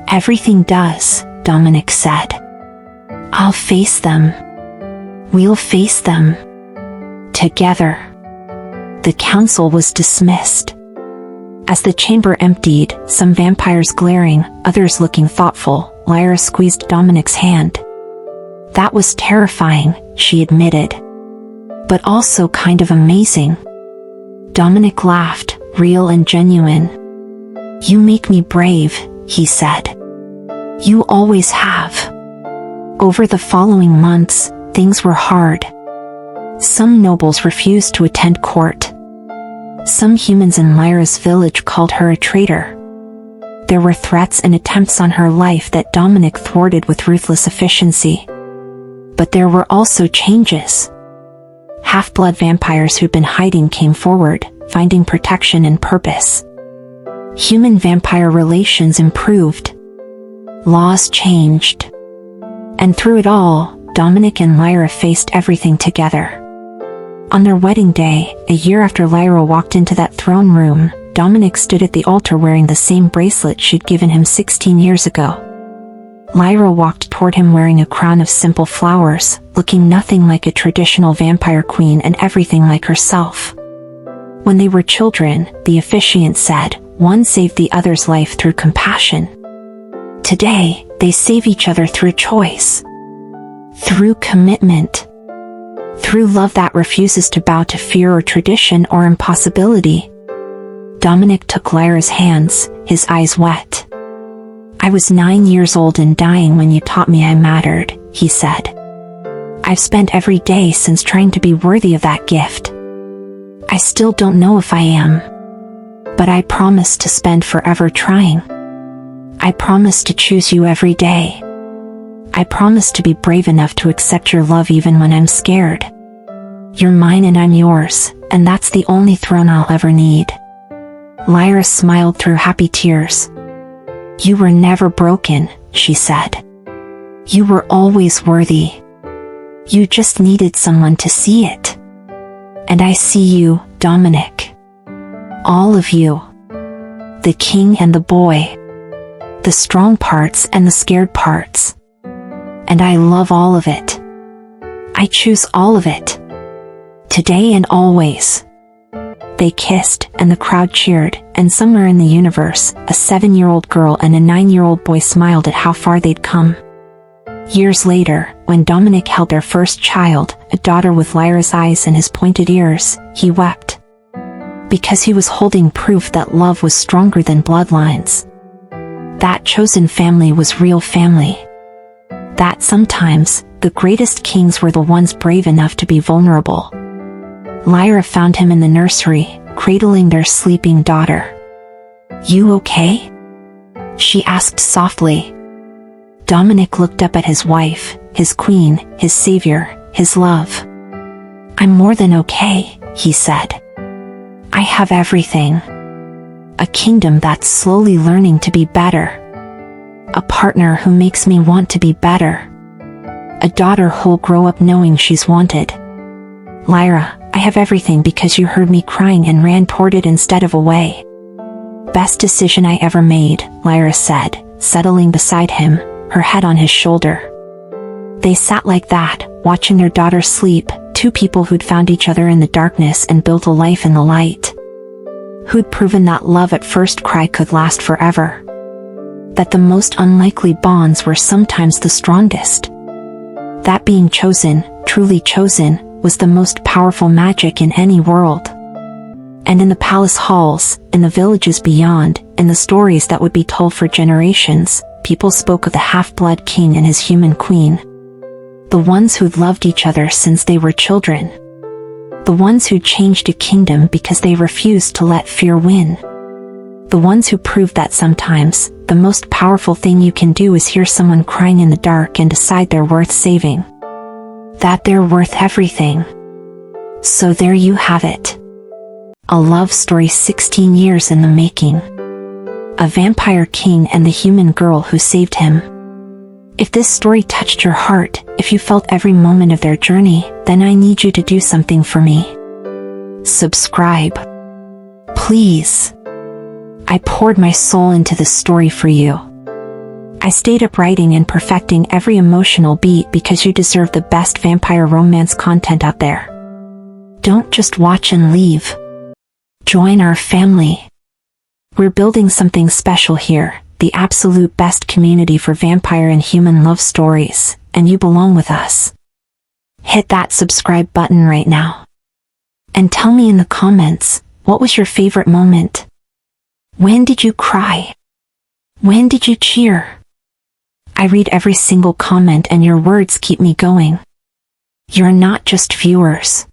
Everything does, Dominic said. I'll face them. We'll face them. Together. The council was dismissed. As the chamber emptied, some vampires glaring, others looking thoughtful, Lyra squeezed Dominic's hand. That was terrifying, she admitted. But also kind of amazing. Dominic laughed, real and genuine. You make me brave, he said. You always have. Over the following months, things were hard. Some nobles refused to attend court. Some humans in Lyra's village called her a traitor. There were threats and attempts on her life that Dominic thwarted with ruthless efficiency. But there were also changes. Half-blood vampires who'd been hiding came forward, finding protection and purpose. Human-vampire relations improved. Laws changed. And through it all, Dominic and Lyra faced everything together. On their wedding day, a year after Lyra walked into that throne room, Dominic stood at the altar wearing the same bracelet she'd given him 16 years ago. Lyra walked toward him wearing a crown of simple flowers, looking nothing like a traditional vampire queen and everything like herself. When they were children, the officiant said, one saved the other's life through compassion. Today, they save each other through choice. Through commitment. Through love that refuses to bow to fear or tradition or impossibility. Dominic took Lyra's hands, his eyes wet. I was 9 years old and dying when you taught me I mattered, he said. I've spent every day since trying to be worthy of that gift. I still don't know if I am. But I promise to spend forever trying. I promise to choose you every day. I promise to be brave enough to accept your love even when I'm scared. You're mine and I'm yours, and that's the only throne I'll ever need. Lyra smiled through happy tears. You were never broken, she said. You were always worthy. You just needed someone to see it. And I see you, Dominic. All of you. The king and the boy. The strong parts and the scared parts. And I love all of it. I choose all of it. Today and always. They kissed, and the crowd cheered, and somewhere in the universe, a 7-year-old girl and a 9-year-old boy smiled at how far they'd come. Years later, when Dominic held their first child, a daughter with Lyra's eyes and his pointed ears, he wept. Because he was holding proof that love was stronger than bloodlines. That chosen family was real family. That sometimes, the greatest kings were the ones brave enough to be vulnerable. Lyra found him in the nursery, cradling their sleeping daughter. You okay? She asked softly. Dominic looked up at his wife, his queen, his savior, his love. I'm more than okay, he said. I have everything. A kingdom that's slowly learning to be better. A partner who makes me want to be better. A daughter who'll grow up knowing she's wanted. Lyra, I have everything because you heard me crying and ran toward it instead of away. Best decision I ever made, Lyra said, settling beside him, her head on his shoulder. They sat like that, watching their daughter sleep, two people who'd found each other in the darkness and built a life in the light. Who'd proven that love at first cry could last forever. That the most unlikely bonds were sometimes the strongest. That being chosen, truly chosen, was the most powerful magic in any world. And in the palace halls, in the villages beyond, in the stories that would be told for generations, people spoke of the half-blood king and his human queen. The ones who'd loved each other since they were children. The ones who changed a kingdom because they refused to let fear win. The ones who proved that sometimes, the most powerful thing you can do is hear someone crying in the dark and decide they're worth saving. That they're worth everything. So there you have it. A love story 16 years in the making. A vampire king and the human girl who saved him. If this story touched your heart, if you felt every moment of their journey, then I need you to do something for me. Subscribe. Please. I poured my soul into this story for you. I stayed up writing and perfecting every emotional beat because you deserve the best vampire romance content out there. Don't just watch and leave. Join our family. We're building something special here, the absolute best community for vampire and human love stories, and you belong with us. Hit that subscribe button right now. And tell me in the comments, what was your favorite moment? When did you cry? When did you cheer? I read every single comment and your words keep me going. You're not just viewers.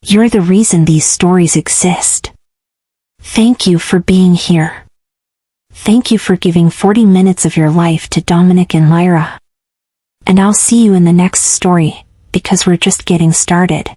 You're the reason these stories exist. Thank you for being here. Thank you for giving 40 minutes of your life to Dominic and Lyra. And I'll see you in the next story, because we're just getting started.